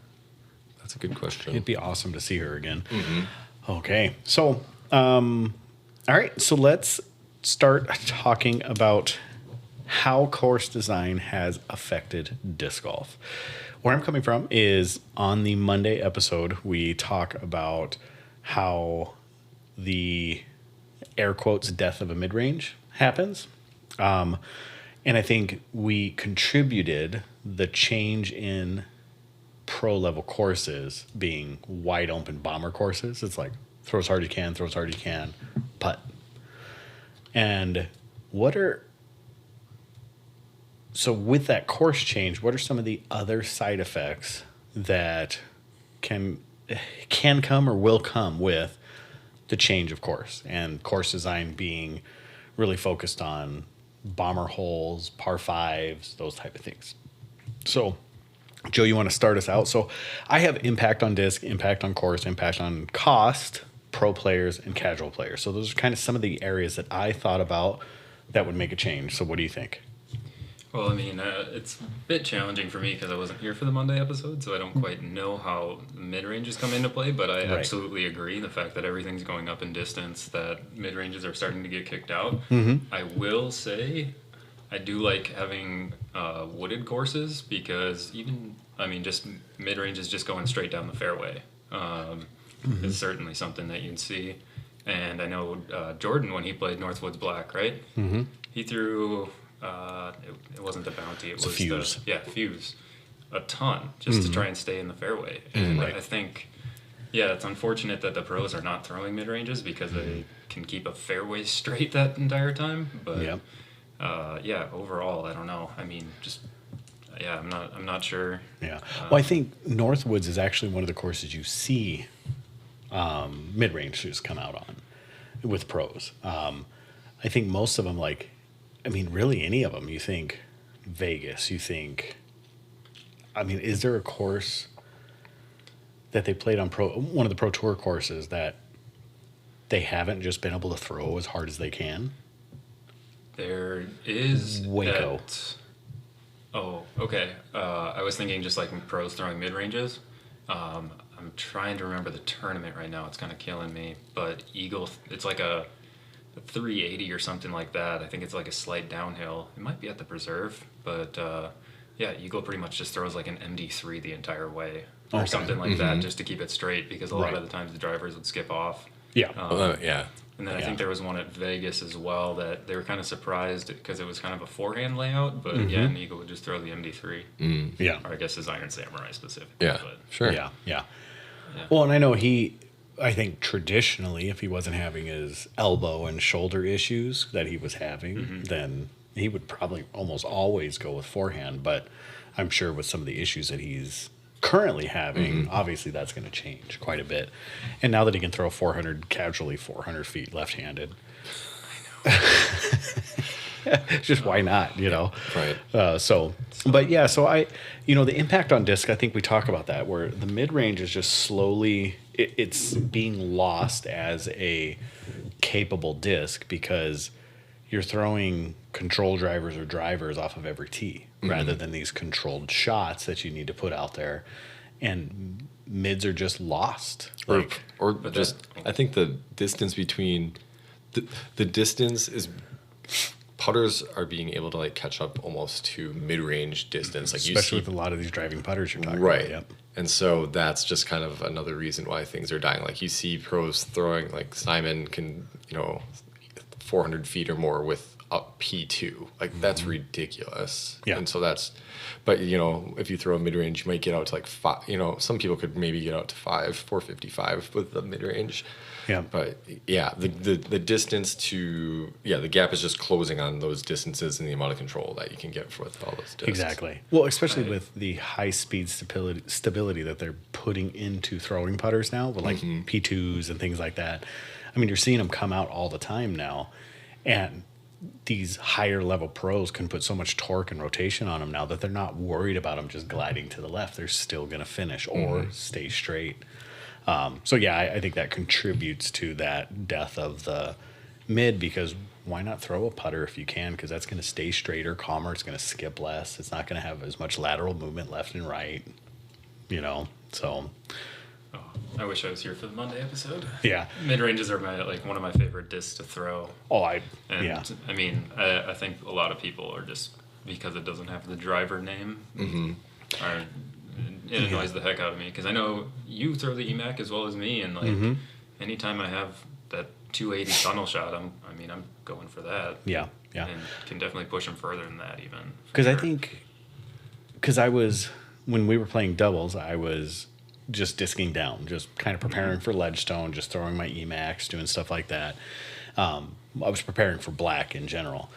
That's a good question. It'd be awesome to see her again. Okay. So, all right. So let's start talking about how course design has affected disc golf. Where I'm coming from is on the Monday episode, we talk about how the air quotes death of a mid-range happens. And I think we contributed the change in pro level courses being wide open bomber courses. It's like throw as hard as you can, putt. And so with that course change, what are some of the other side effects that can come or will come with the change of course, and course design being really focused on bomber holes, par fives, those type of things? So, Joe, you want to start us out? So I have impact on disc, impact on course, impact on cost, pro players, and casual players. So those are kind of some of the areas that I thought about that would make a change. So what do you think? Well, I mean, it's a bit challenging for me because I wasn't here for the Monday episode, so I don't quite know how mid-ranges come into play, but I absolutely agree. The fact that everything's going up in distance, that mid-ranges are starting to get kicked out. I will say I do like having wooded courses because just mid-ranges just going straight down the fairway is certainly something that you'd see. And I know Jordan, when he played Northwoods Black, right? Mm-hmm. He threw, it wasn't the Bounty, it was Fuse. Fuse. A ton, just to try and stay in the fairway. And Right. I think, it's unfortunate that the pros are not throwing mid-ranges because they can keep a fairway straight that entire time. But, Yep. Overall, I don't know. I mean, I'm not sure. Yeah. Well, I think Northwoods is actually one of the courses you see mid-rangers come out on with pros. I think most of them, really any of them, you think Vegas, you think, is there a course that they played on one of the Pro Tour courses that they haven't just been able to throw as hard as they can? There is Waco. Oh, okay. I was thinking just like pros throwing mid ranges. I'm trying to remember the tournament right now. It's kind of killing me. But Eagle, it's like a 380 or something like that. I think it's like a slight downhill. It might be at the preserve, but Eagle pretty much just throws like an MD3 the entire way or Okay. something like that, just to keep it straight, because a lot Right. of the times the drivers would skip off. Yeah. Yeah. And then I Yeah. think there was one at Vegas as well that they were kind of surprised because it was kind of a forehand layout, but again, Eagle would just throw the MD3, Yeah. or I guess his Iron Samurai specifically. Yeah. But Sure. Yeah. Yeah. Well, and I know I think traditionally, if he wasn't having his elbow and shoulder issues that he was having, then he would probably almost always go with forehand. But I'm sure with some of the issues that he's currently having, obviously that's going to change quite a bit. And now that he can throw 400 feet left-handed, just why not, Right. The impact on disc, I think we talk about that, where the mid-range is just slowly, it's being lost as a capable disc because you're throwing control drivers or drivers off of every tee rather than these controlled shots that you need to put out there. And mids are just lost. I think the distance between the distance is putters are being able to catch up almost to mid-range distance, Especially with a lot of these driving putters you're talking right. about. Yep. And so that's just kind of another reason why things are dying. You see pros throwing, Simon can 400 feet or more with a P2. That's ridiculous. Yeah. And so but if you throw a mid-range, you might get out to 5, some people could maybe get out to 455 with the mid-range. Yeah. But the distance the gap is just closing on those distances and the amount of control that you can get with all those discs. Exactly. Well, especially with the high speed stability that they're putting into throwing putters now, with P2s and things like that. You're seeing them come out all the time now, and these higher level pros can put so much torque and rotation on them now that they're not worried about them just gliding to the left. They're still going to finish or stay straight. I think that contributes to that death of the mid, because why not throw a putter if you can? Because that's going to stay straighter, calmer. It's going to skip less. It's not going to have as much lateral movement left and right, so. Oh, I wish I was here for the Monday episode. Yeah. Mid ranges are one of my favorite discs to throw. I think a lot of people are just, because it doesn't have the driver name, it annoys the heck out of me, because I know you throw the EMAC as well as me, and anytime I have that 280 tunnel shot, I'm going for that. Yeah. And can definitely push them further than that even. Because when we were playing doubles, I was just disking down, just kind of preparing for ledgestone, just throwing my EMAX, doing stuff like that. I was preparing for black in general,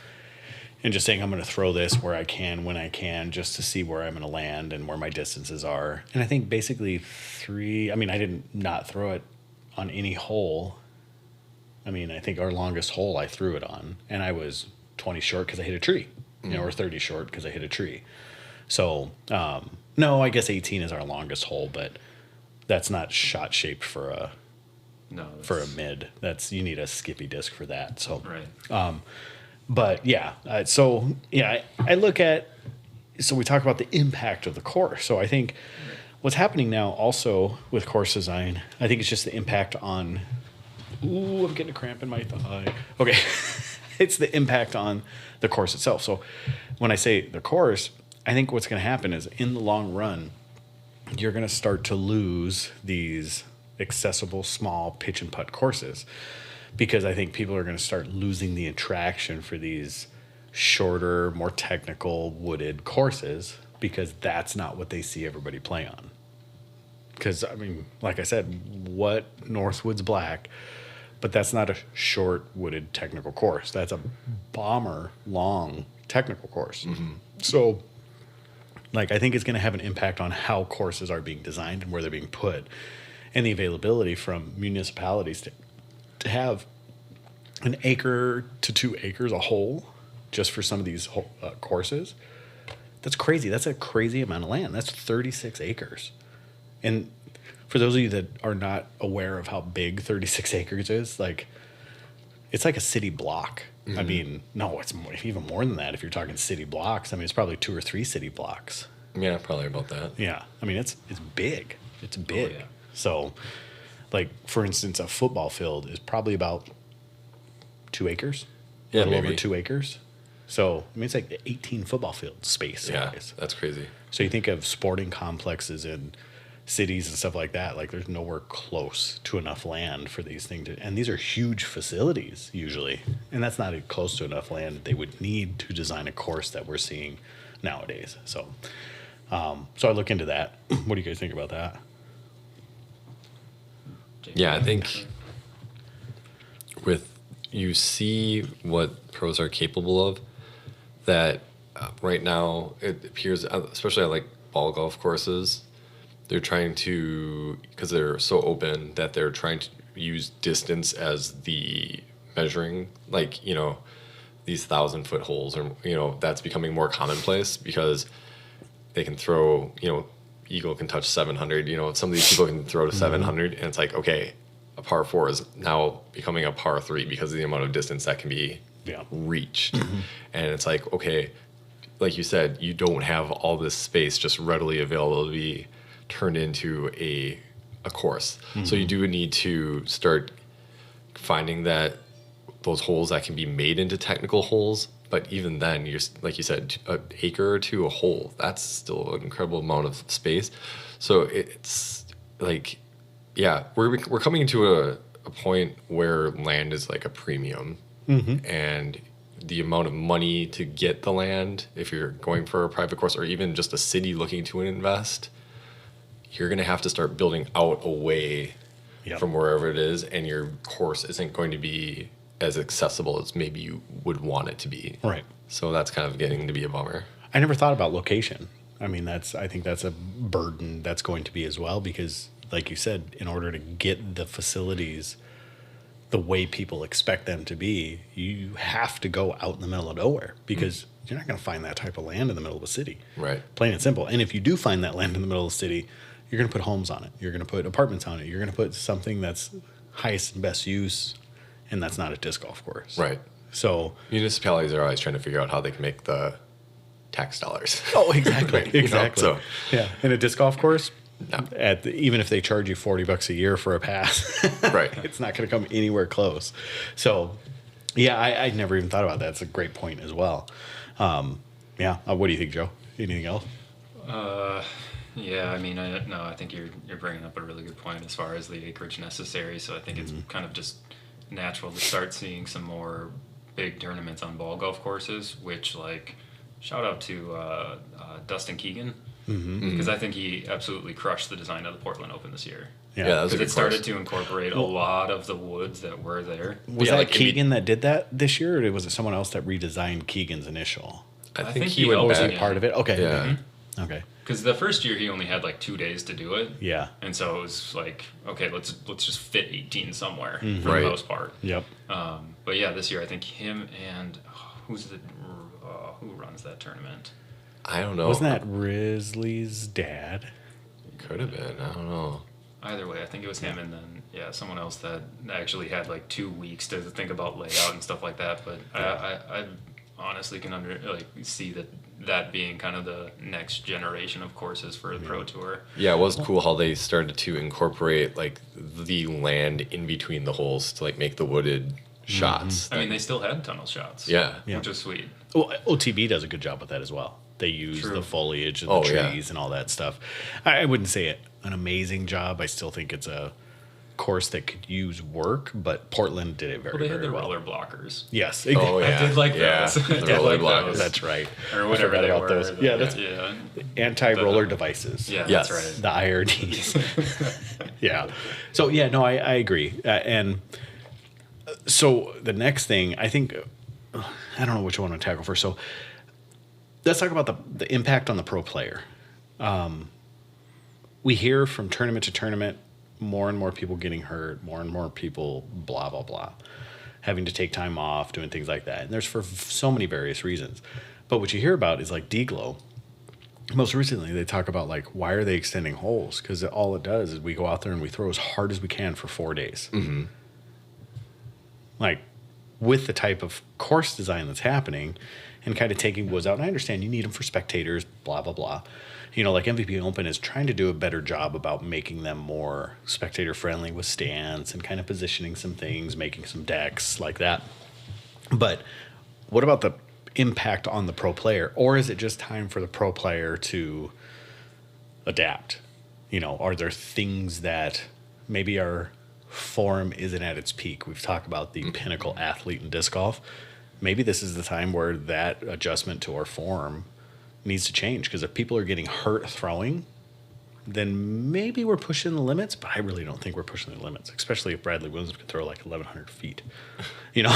and just saying I'm going to throw this where I can, when I can, just to see where I'm going to land and where my distances are. And I think basically I didn't not throw it on any hole. I think our longest hole I threw it on, and I was 20 short because I hit a tree, or 30 short because I hit a tree. So, no, I guess 18 is our longest hole, but that's not shot shaped for a mid. You need a skippy disc for that. So, Right. I look at, so we talk about the impact of the course. So I think what's happening now also with course design, I think it's just the impact on, I'm getting a cramp in my thigh. Okay. It's the impact on the course itself. So when I say the course, I think what's going to happen is in the long run, you're going to start to lose these accessible, small pitch and putt courses. because I think people are going to start losing the attraction for these shorter, more technical wooded courses because that's not what they see everybody play on. Because, I mean, like I said, what Northwood's black, but that's not a short wooded technical course. That's a bomber long technical course. So, like, I think it's going to have an impact on how courses are being designed and where they're being put, and the availability from municipalities to have an acre to 2 acres a hole just for some of these courses. That's crazy. That's a crazy amount of land. That's 36 acres. And for those of you that are not aware of how big 36 acres is, like, it's like a city block. I mean, no, it's even more than that if you're talking city blocks. I mean, it's probably 2 or 3 city blocks. Yeah, probably about that. Yeah. I mean, it's big. It's big. yeah. So, like, for instance, a football field is probably about 2 acres. Yeah, a little maybe. over 2 acres. So, I mean, it's like 18 football field space. Yeah, size. that's crazy. So you think of sporting complexes in cities and stuff like that, like there's nowhere close to enough land for these things and these are huge facilities usually, and that's not close to enough land that they would need to design a course that we're seeing nowadays. So I look into that. What do you guys think about that? Yeah, I think you see what pros are capable of, that right now it appears, especially at like ball golf courses, they're trying to, because they're so open, that they're trying to use distance as the measuring, like, you know, these 1,000-foot holes, or, you know, that's becoming more commonplace because they can throw, you know, eagle can touch 700, you know, some of these people can throw to 700, and it's like, okay, a par 4 is now becoming a par 3 because of the amount of distance that can be reached. And it's like, okay, like you said, you don't have all this space just readily available to be turned into a course. So you do need to start finding that those holes that can be made into technical holes. But even then, you're, like you said, an acre or 2 a hole, that's still an incredible amount of space. So it's like, yeah, we're coming into a point where land is like a premium, and the amount of money to get the land, if you're going for a private course or even just a city looking to invest, you're going to have to start building out away from wherever it is, and your course isn't going to be as accessible as maybe you would want it to be. Right. So that's kind of getting to be a bummer. I never thought about location. I mean, I think that's a burden that's going to be as well, because like you said, in order to get the facilities the way people expect them to be, you have to go out in the middle of nowhere, because you're not going to find that type of land in the middle of a city. Right. Plain and simple. And if you do find that land in the middle of the city, you're going to put homes on it. You're going to put apartments on it. You're going to put something that's highest and best use, and that's not a disc golf course. Right. So municipalities are always trying to figure out how they can make the tax dollars. Oh, exactly. Right, you know, Exactly. so yeah. In a disc golf course, No. even if they charge you $40 a year for a pass, Right. it's not going to come anywhere close. So, yeah, I never even thought about that. It's a great point as well. Yeah. What do you think, Joe? Anything else? Yeah, I mean, I think you're bringing up a really good point as far as the acreage necessary. So I think it's kind of just natural to start seeing some more big tournaments on ball golf courses. Which, like, shout out to Dustin Keegan, because I think he absolutely crushed the design of the Portland Open this year. Yeah, that was a Because good it started course. to incorporate a lot of the woods that were there. Was Yeah, that like Keegan that did that this year, or was it someone else that redesigned Keegan's initial? I I think think he he went helped Was back. he part of it? Okay. Yeah. Okay. Because the first year he only had like 2 days to do it. Yeah. And so it was like, okay, let's just fit 18 somewhere for Right. the most part. Yep. But yeah, this year I think him and who runs that tournament? I don't know. Wasn't that Risley's dad? Could have been. I don't know. Either way, I think it was him, and then someone else that actually had like 2 weeks to think about layout and stuff like that. But I honestly can see that being kind of the next generation of courses for the Pro Tour. Yeah, it was cool how they started to incorporate like the land in between the holes to like make the wooded shots. I mean, they still had tunnel shots. Yeah. Which was sweet. Well, OTB does a good job with that as well. They use True. the foliage and Oh, the yeah. trees and all that stuff. I wouldn't say it an amazing job. I still think it's a course that could use work, but Portland did it very, Well, they had very the well. roller blockers. Yes. Oh, yeah. I did like Yeah, those. the I did roller like blockers. those. That's right. Or I whatever forgot they about were. those. Yeah, that's yeah. anti-roller devices. Yeah, Yes. that's right. The IRDs. Yeah. So, yeah, no, I agree. And so the next thing, I think, I don't know which one to tackle first. So let's talk about the impact on the pro player. We hear from tournament to tournament, more and more people getting hurt, more and more people blah, blah, blah, having to take time off, doing things like that. And there's for so many various reasons. But what you hear about is like deglow. Most recently, they talk about like, why are they extending holes? Because all it does is we go out there and we throw as hard as we can for 4 days. Mm-hmm. Like with the type of course design that's happening and kind of taking woods out. And I understand you need them for spectators, blah, blah, blah. You know, like MVP Open is trying to do a better job about making them more spectator friendly with stands and kind of positioning some things, making some decks like that. But what about the impact on the pro player? Or is it just time for the pro player to adapt? You know, are there things that maybe our form isn't at its peak? We've talked about the pinnacle athlete in disc golf. Maybe this is the time where that adjustment to our form needs to change, because if people are getting hurt throwing, then maybe we're pushing the limits, but I really don't think we're pushing the limits, especially if Bradley Williams can throw like 1,100 feet, you know,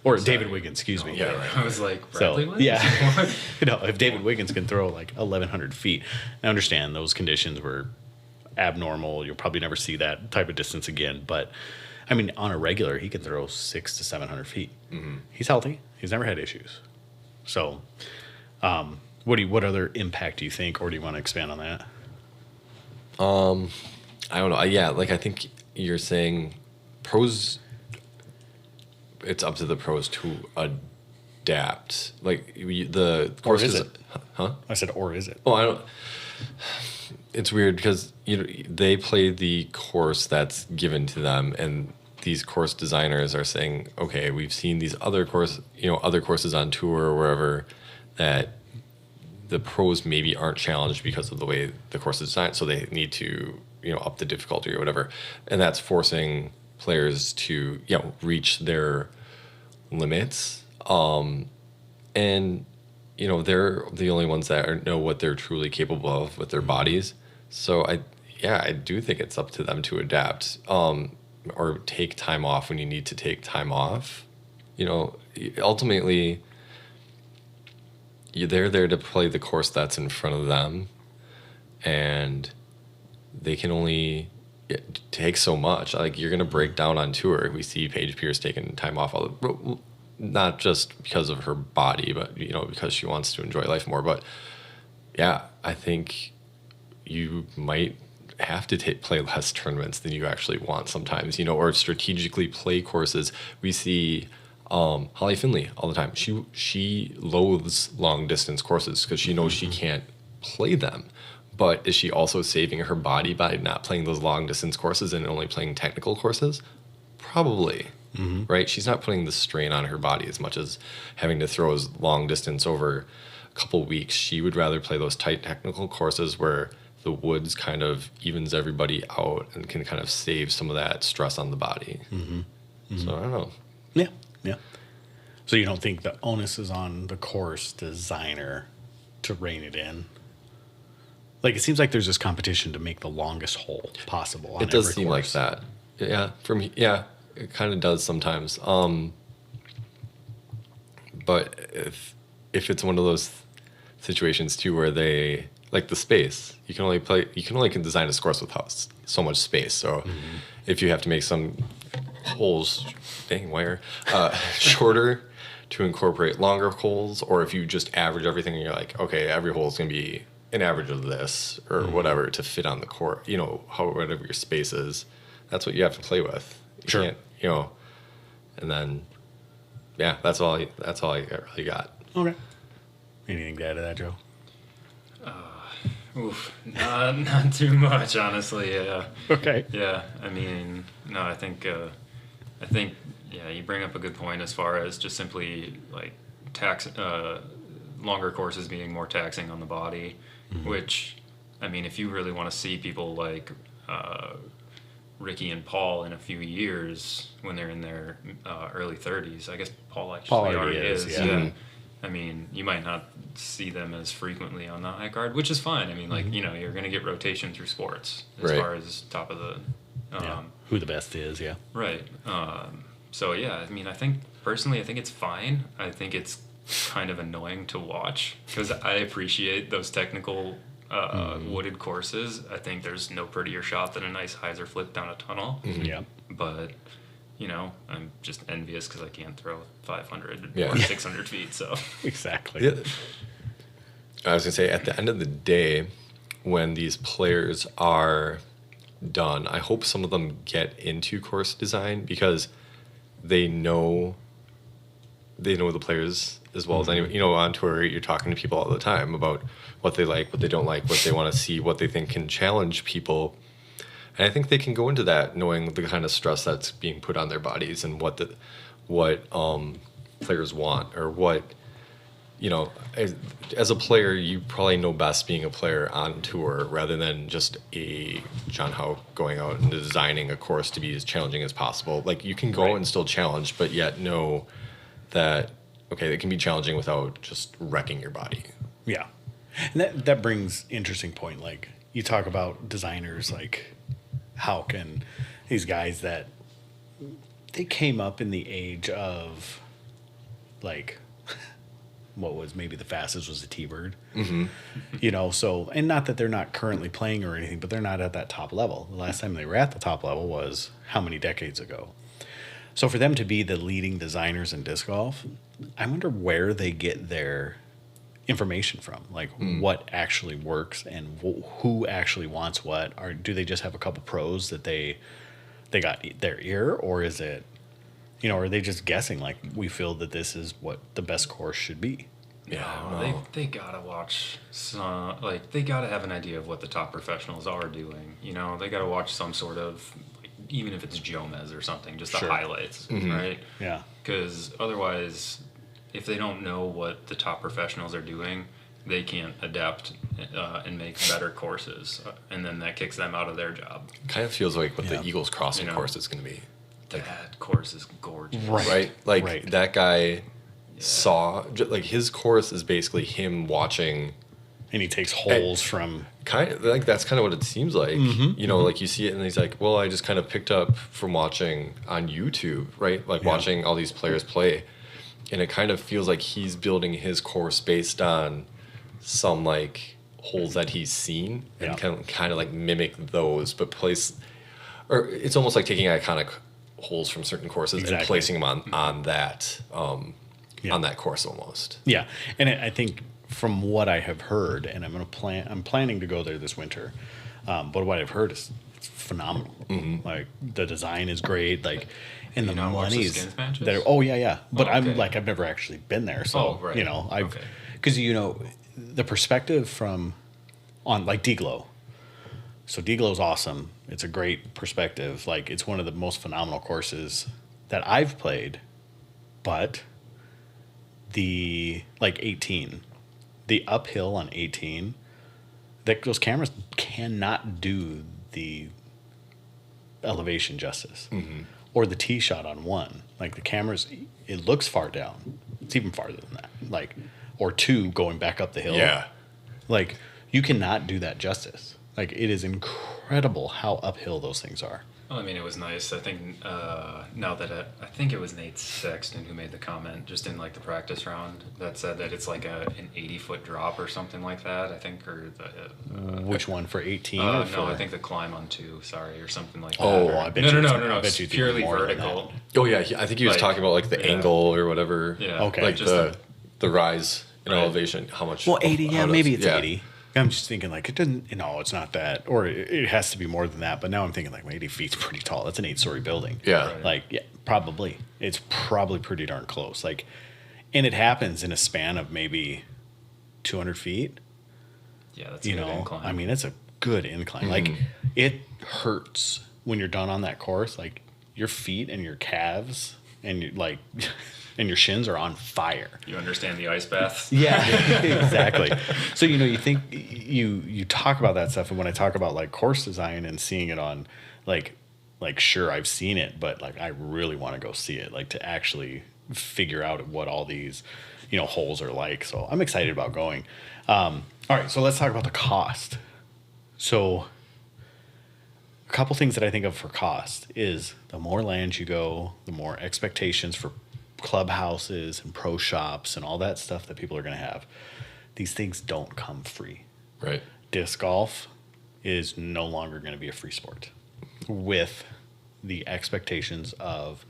or David Wiggins, excuse me. Yeah, right. I was like, So, Bradley Williams? yeah, you know, if David Wiggins can throw like 1,100 feet, I understand those conditions were abnormal. You'll probably never see that type of distance again. But I mean, on a regular, he can throw 600 to 700 feet. Mm-hmm. He's healthy. He's never had issues. So, what other impact do you think, or do you want to expand on that? I don't know. Yeah, like I think you're saying pros, it's up to the pros to adapt. Like the course is it? Huh? I said, or is it? Oh, I don't. It's weird because they play the course that's given to them, and these course designers are saying, okay, we've seen these other courses on tour or wherever that the pros maybe aren't challenged because of the way the course is designed, so they need to up the difficulty or whatever, and that's forcing players to reach their limits. And they're the only ones that know what they're truly capable of with their bodies. So I do think it's up to them to adapt, or take time off when you need to take time off. Ultimately, they're there to play the course that's in front of them, and they can only take so much. Like, you're going to break down on tour. We see Paige Pierce taking time off, not just because of her body, but because she wants to enjoy life more. But yeah, I think you might have to play less tournaments than you actually want sometimes, or strategically play courses. We see Holly Finley all the time. She loathes long distance courses because she knows she can't play them. But is she also saving her body by not playing those long distance courses and only playing technical courses? Probably, right? She's not putting the strain on her body as much as having to throw as long distance over a couple weeks. She would rather play those tight technical courses where the woods kind of evens everybody out and can kind of save some of that stress on the body. So I don't know. Yeah. So you don't think the onus is on the course designer to rein it in? Like, it seems like there's this competition to make the longest hole possible on it does every seem course. like that. Yeah, for me, it kind of does sometimes. But if it's one of those situations too where they like the space, you can only design a course with so much space. So if you have to make some holes, shorter to incorporate longer holes, or if you just average everything and you're like, okay, every hole is going to be an average of this or whatever to fit on the court, whatever your space is, that's what you have to play with. You can't, and then, that's all I really got. Okay. Anything to add to that, Joe? Not too much, honestly. Yeah. Okay. Yeah, I mean, no, I think, you bring up a good point as far as just simply like longer courses being more taxing on the body, which, I mean, if you really want to see people like Ricky and Paul in a few years when they're in their early 30s. I guess Paul actually Paul already already is, is. yeah. Yeah. I mean, you might not see them as frequently on the high card, which is fine. I mean, like, you know, you're going to get rotation through sports as Right. far as top of the. Yeah. Who the best is, yeah. Right. So, yeah, I mean, I think personally, I think it's fine. I think it's kind of annoying to watch because I appreciate those technical wooded courses. I think there's no prettier shot than a nice hyzer flip down a tunnel. Yeah. But, you know, I'm just envious because I can't throw 500 Yeah. or 600 feet. So, Exactly. Yeah. I was gonna say, at the end of the day, when these players are done, I hope some of them get into course design because they know the players as well as anyone. You know, on tour, you're talking to people all the time about what they like, what they don't like, what they want to see, what they think can challenge people. And I think they can go into that knowing the kind of stress that's being put on their bodies and what players want, or what, you know, as a player, you probably know best being a player on tour rather than just a John Howe going out and designing a course to be as challenging as possible. Like, you can go Right. and still challenge, but yet know that, okay, it can be challenging without just wrecking your body. Yeah. And that brings interesting point. Like, you talk about designers, like how can these guys that they came up in the age of, like, what was maybe the fastest was a T-Bird. You know, so, and not that they're not currently playing or anything, but they're not at that top level. The last time they were at the top level was how many decades ago? So for them to be the leading designers in disc golf, I wonder where they get their information from, like what actually works and who actually wants what. Or do they just have a couple pros that they got their ear, or is it, you know, are they just guessing like we feel that this is what the best course should be? yeah, they gotta watch some, like, they gotta have an idea of what the top professionals are doing. You know, they gotta watch some sort of, like, even if it's Jomez or something, just the Sure. highlights, right? Yeah. Because otherwise, if they don't know what the top professionals are doing, they can't adapt and make better courses, and then that kicks them out of their job. Kind of feels like what Yeah. the Eagles Crossing You know. course is going to be. That course is gorgeous. Right? Like, Right. that guy saw, like, his course is basically him watching. And he takes holes from, Kind of like, that's kind of what it seems like. You know, like, you see it and he's like, well, I just kind of picked up from watching on YouTube, right? Like, Yeah. watching all these players play. And it kind of feels like he's building his course based on some, like, holes that he's seen and Yeah. kind of like mimic those, but place, or it's almost like taking iconic holes from certain courses and Exactly. placing them on that Yeah. on that course almost. yeah. And I think from what I have heard, and I'm planning to go there this winter, but what I've heard is it's phenomenal. Like, the design is great, like, and the You not watch the money's skins matches? that are, oh yeah. But Oh, I'm okay. like, I've never actually been there, so Oh, right. you know, I've Okay. because you know the perspective from on like D-Glow. So D-Glow's awesome. It's a great perspective. Like, it's one of the most phenomenal courses that I've played. But the, like, 18, the uphill on 18, that those cameras cannot do the elevation justice. Or the tee shot on one. Like, the cameras, it looks far down. It's even farther than that. Like, or two going back up the hill. Yeah. Like, you cannot do that justice. Like, it is incredible how uphill those things are. Well, I mean, it was nice. I think now that I think it was Nate Sexton who made the comment just in like the practice round that said that it's like an 80-foot drop or something like that. I think, or the Which one, for 18? no, or for, I think the climb on 2. Sorry, or something like that. Oh, Or- I bet no, you no, it's- no, no, no. I bet It's you it's purely even more than vertical. Oh yeah, I think he was Like, talking about like the yeah. angle or whatever. Yeah. Okay. Like just the rise in Right. elevation. How much? Well, 80, how yeah, does- maybe it's yeah. 80. I'm just thinking, like, it doesn't, it's not that. Or it has to be more than that. But now I'm thinking, like, well, 80 feet's pretty tall. That's an 8-story building. Yeah. Right. Like, yeah, probably. It's probably pretty darn close. Like, and it happens in a span of maybe 200 feet. Yeah, that's a You good know, incline. I mean, it's a good incline. Like, it hurts when you're done on that course. Like, your feet and your calves and your, like, and your shins are on fire. you understand the ice baths? Yeah, exactly. So, you know, you think you talk about that stuff, and when I talk about like course design and seeing it on, like, Like, sure, I've seen it, but like, I really want to go see it, like to actually figure out what all these, holes are like. So I'm excited about going. All right, so let's talk about the cost. So a couple things that I think of for cost is the more land you go, the more expectations for clubhouses and pro shops and all that stuff that people are going to have. These things don't come free. Right. Disc golf is no longer going to be a free sport with the expectations of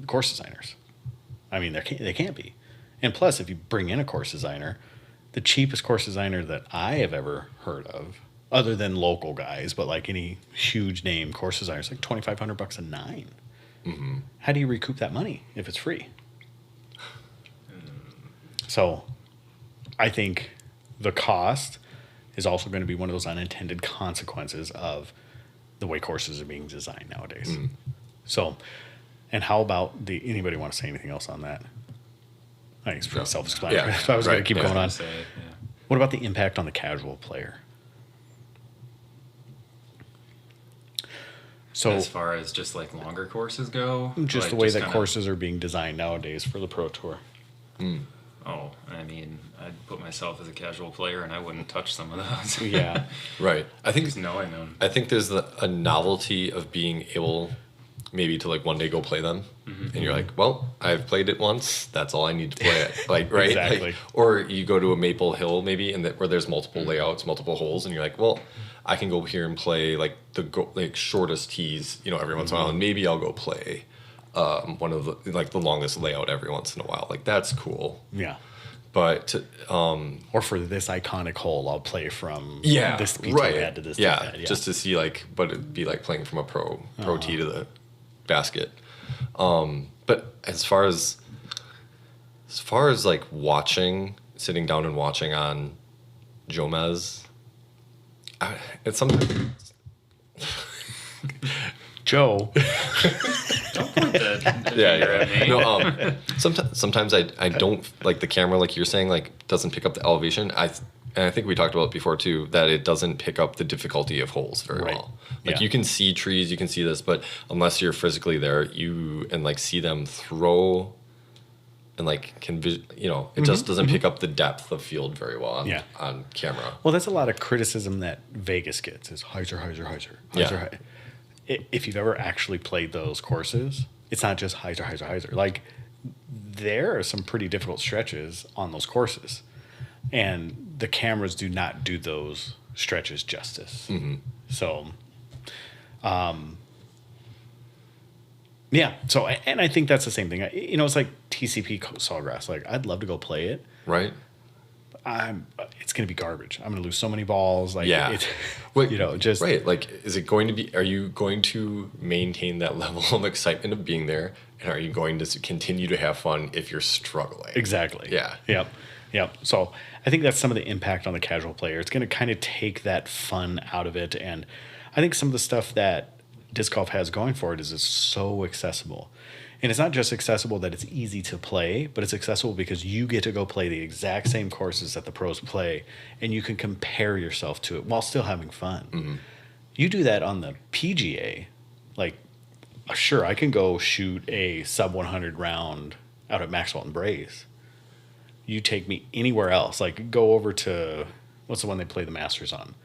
course designers. I mean, they can't be. And plus, if you bring in a course designer, the cheapest course designer that I have ever heard of, other than local guys, but like any huge name course designer, is like $2,500 a nine. Mm-hmm. How do you recoup that money if it's free? So I think the cost is also going to be one of those unintended consequences of the way courses are being designed nowadays. Mm. So, and how about anybody want to say anything else on that? I think it's pretty self-explanatory. So I was going to keep going on. What about the impact on the casual player? So, as far as just like longer courses go, just like the way that courses are being designed nowadays for the Pro Tour. Mm. Oh, I mean, I'd put myself as a casual player, and I wouldn't touch some of those. Yeah, right. I think just knowing them. I think there's a novelty of being able, maybe to like one day go play them, and you're like, well, I've played it once. That's all I need to play it. Like, right? Exactly. Like, or you go to a Maple Hill maybe, and where there's multiple layouts, multiple holes, and you're like, well, I can go here and play like the shortest tees, every once in a while, and maybe I'll go play one of the longest layout every once in a while. Like, that's cool. Yeah. But or for this iconic hole, I'll play from this pizza pad to this pad. Yeah, just to see but it'd be like playing from a pro tee to the basket. But as far as like sitting down and watching on Jomez, it's sometimes Joe. Don't point that finger at me. No, sometimes I don't like the camera, like you're saying, like doesn't pick up the elevation. And I think we talked about it before too, that it doesn't pick up the difficulty of holes very well. Like you can see trees, you can see this, but unless you're physically there, see them throw and it just doesn't pick up the depth of field very well on camera. Well, that's a lot of criticism that Vegas gets is hyzer. If you've ever actually played those courses, it's not just hyzer. Like, there are some pretty difficult stretches on those courses, and the cameras do not do those stretches justice. Mm-hmm. So, yeah. So, and I think that's the same thing. It's like TCP Sawgrass. Like, I'd love to go play it. Right. It's going to be garbage. I'm going to lose so many balls. Like, just right. Like, is it going to be? Are you going to maintain that level of excitement of being there, and are you going to continue to have fun if you're struggling? Exactly. Yeah. Yep. So I think that's some of the impact on the casual player. It's going to kind of take that fun out of it, and I think some of the stuff that disc golf has going for it is it's so accessible. And it's not just accessible that it's easy to play, but it's accessible because you get to go play the exact same courses that the pros play, and you can compare yourself to it while still having fun. Mm-hmm. You do that on the PGA, like, sure, I can go shoot a sub 100 round out at Maxwell and Braze. You take me anywhere else, like go over to, what's the one they play the Masters on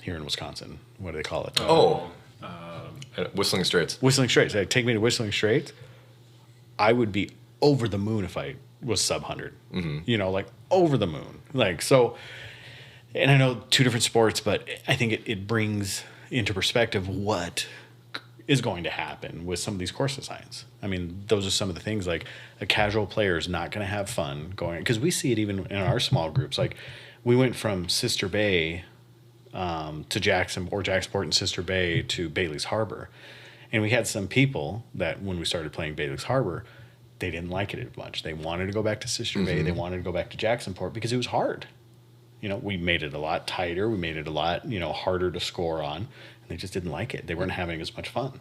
here in Wisconsin? What do they call it? Whistling Straits. Whistling Straits. Take me to Whistling Straits. I would be over the moon if I was sub 100. Mm-hmm. Like over the moon. Like, so, and I know two different sports, but I think it brings into perspective what is going to happen with some of these course designs. I mean, those are some of the things, like a casual player is not going to have fun going, because we see it even in our small groups. Like, we went from Sister Bay to Jacksonport and Sister Bay to Bailey's Harbor. And we had some people that when we started playing Bailey's Harbor, they didn't like it as much. They wanted to go back to Sister Bay. They wanted to go back to Jacksonport because it was hard. We made it a lot tighter. We made it a lot, harder to score on. And they just didn't like it. They weren't having as much fun.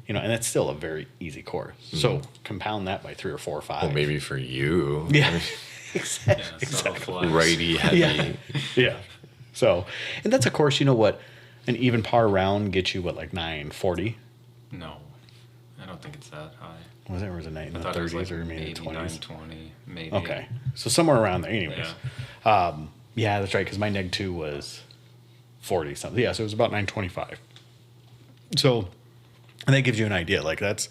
And that's still a very easy course. Mm-hmm. So compound that by 3 or 4 or 5. Well, maybe for you. Yeah. Exactly. Righty heavy. Yeah. So, and that's a course, what, An even par round gets you what, like 940? No, I don't think it's that high. Was it, or was it in I the thought it was 30s like or maybe maybe the 20s? 920, maybe. Okay, so somewhere around there. Anyways, Yeah. yeah, that's right. Because my neg 2 was 40 something. Yeah, so it was about 925. So, and that gives you an idea. Like that's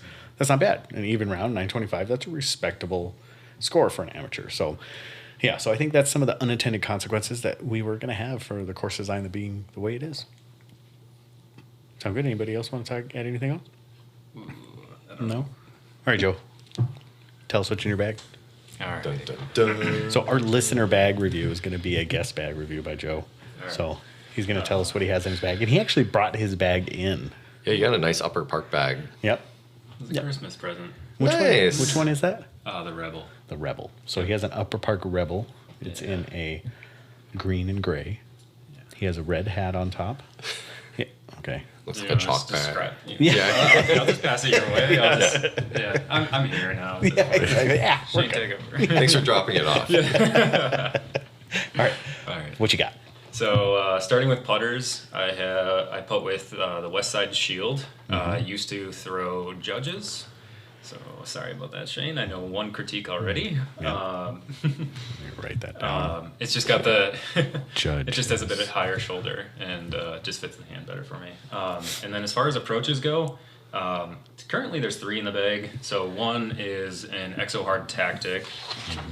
not bad. An even round 925. That's a respectable score for an amateur. So, yeah. So I think that's some of the unintended consequences that we were going to have for the course design being the way it is. Sound good? Anybody else want to add anything else? No. All right, Joe. Tell us what's in your bag. All right. Dun, dun, dun. So our listener bag review is going to be a guest bag review by Joe. All right. So he's going to tell us what he has in his bag, and he actually brought his bag in. Yeah, you got a nice Upper Park bag. Yep. It's a Christmas present. Nice. Which one is that? The Rebel. The Rebel. So he has an Upper Park Rebel. It's in a green and gray. He has a red hat on top. Yeah. Okay. Looks You like a know, chalk just bag. Yeah. I'll just pass it your way. I'm here now. At this point. Exactly. Yeah. Shane, take over. Thanks for dropping it off. All right. All right. What you got? So starting with putters, I putt with the West Side Shield. I used to throw Judges. So sorry about that, Shane. I know one critique already. Yeah. Let me write that down. It's just got the Judge. It just has a bit of higher shoulder and just fits the hand better for me. And then as far as approaches go, currently there's 3 in the bag. So one is an Exo Hard Tactic.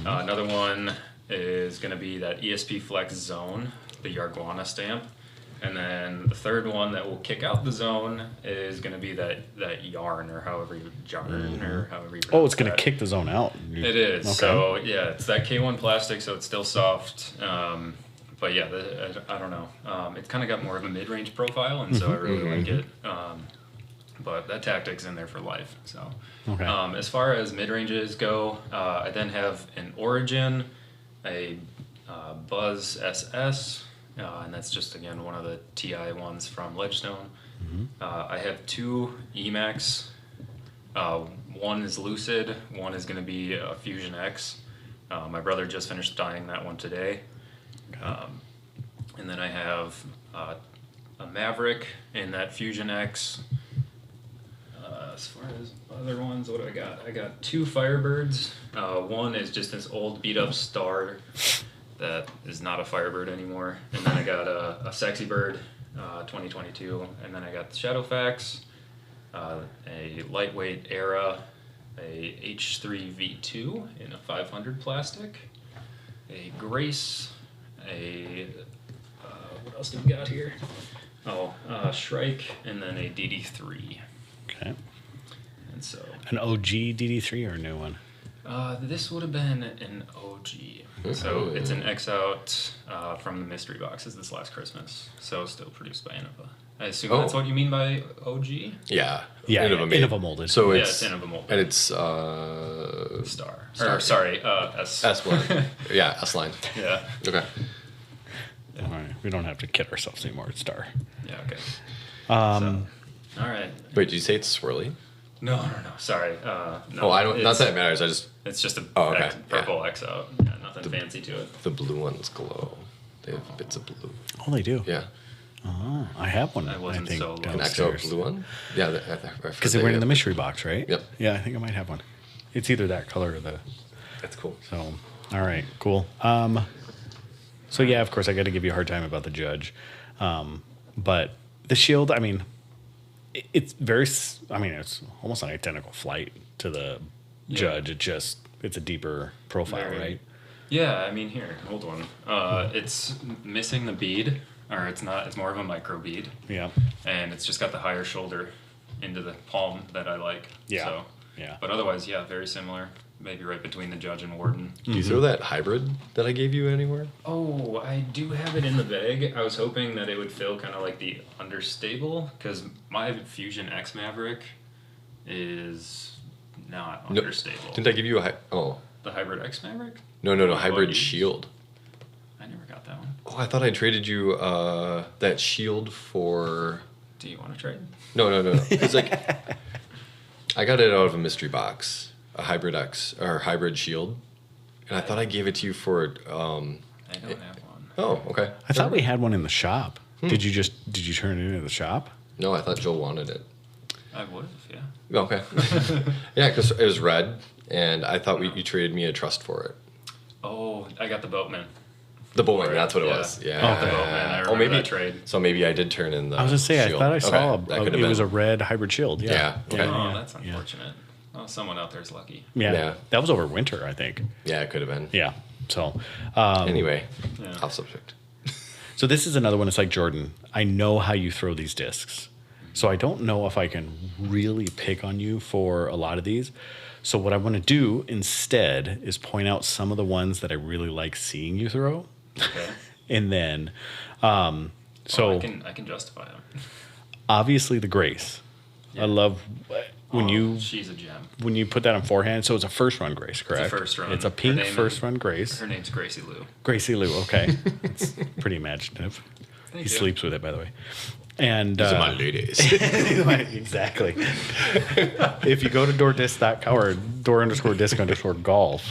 Another one is going to be that ESP Flex Zone, the Yarguana stamp. And then the third one that will kick out the zone is going to be that yarn, or however you pronounce Oh, it's going to that. kick the zone out. It is. Okay. So yeah, it's that K1 plastic, so it's still soft. But yeah, I don't know. It's kind of got more of a mid-range profile, and so I really like it. But that tactic's in there for life. So Okay. as far as mid-ranges go, I then have an Origin, a Buzz SS. And that's just, again, one of the TI ones from Ledgestone. I have 2 Emax. One is Lucid. One is going to be a Fusion X. My brother just finished dyeing that one today. And then I have a Maverick in that Fusion X. As far as other ones, what do I got? I got 2 Firebirds. One is just this old beat-up Star that is not a Firebird anymore. And then I got a Sexy Bird 2022. And then I got the Shadowfax, a lightweight Era, a H3 V2 in a 500 plastic, a Grace, what else do we got here? Shrike, and then a DD3. Okay. And so An OG DD3 or a new one? this would have been an OG. So it's an X out from the mystery boxes this last Christmas. So still produced by Innova. I assume that's what you mean by OG? Yeah. Yeah, made. Innova molded. So Yeah, it's it's Innova molded. and it's Star. Star. Or sorry, S. S1. Yeah, S line. Yeah. Okay. All right. We don't have to kid ourselves anymore. It's Star. Yeah. Okay. Um, All right. Wait, did you say it's swirly? No. Sorry. No. Oh, I don't. Not that it matters. I just It's just a okay, purple X out. Yeah, nothing fancy to it. the blue ones glow. They have bits of blue. oh, they do. Yeah. Oh, I have one. I wasn't think so An downstairs. XO blue one. Yeah. Because they were in the mystery box, right? Yep. Yeah, I think I might have one. It's either that color or the. That's cool. So, all right, cool. So yeah, of course, I got to give you a hard time about the Judge, but the Shield. I mean, it's very. I mean, it's almost an identical flight to the Judge. It's a deeper profile, Very. right? Yeah, I mean, here, hold on. It's missing the bead, or it's not. It's more of a micro bead, Yeah. and it's just got the higher shoulder into the palm that I like. Yeah. So, Yeah. but otherwise, yeah, very similar. Maybe right between the Judge and Warden. Do you throw that hybrid that I gave you anywhere? Oh, I do have it in the bag. I was hoping that it would feel kind of like the understable, because my Fusion X Maverick is not No, understable. Didn't I give you a The Hybrid X Maverick? No, What hybrid you- shield. I never got that one. Oh, I thought I traded you that shield for. Do you want to trade? No. It's like I got it out of a mystery box, a hybrid X or hybrid shield, and I thought I gave it to you for. I don't have one. Oh, okay. I thought we had one in the shop. Did you turn it into the shop? No, I thought Joe wanted it. I would have, yeah. Okay. Yeah, because it was red, and I thought you traded me a trust for it. Oh, I got the boatman. The bowling, that's what it Yeah. was. Yeah. Oh, the boatman. I remember that trade. So maybe I did turn in the I was gonna say shield. I thought I saw Okay, that could have it been. was a red hybrid shield. Yeah. Yeah, okay. Oh, that's unfortunate. Oh, someone out there's lucky. Yeah. Yeah. That was over winter, I think. Yeah, it could have been. Yeah. So Anyway, Yeah. off subject. So this is another one. It's like, Jordan, I know how you throw these discs. So I don't know if I can really pick on you for a lot of these. So what I want to do instead is point out some of the ones that I really like seeing you throw. Okay. And then, I so can justify them. obviously the Grace. Yeah. I love when She's a gem. when you put that on forehand. So it's a first run Grace, correct? It's a first run. It's a Her pink name first is- run Grace. Her name's Gracie Lou. Gracie Lou, okay. It's pretty imaginative. Thank He you. sleeps with it, by the way. And These are my ladies. exactly. If you go to doordisc.com or door_disc_golf,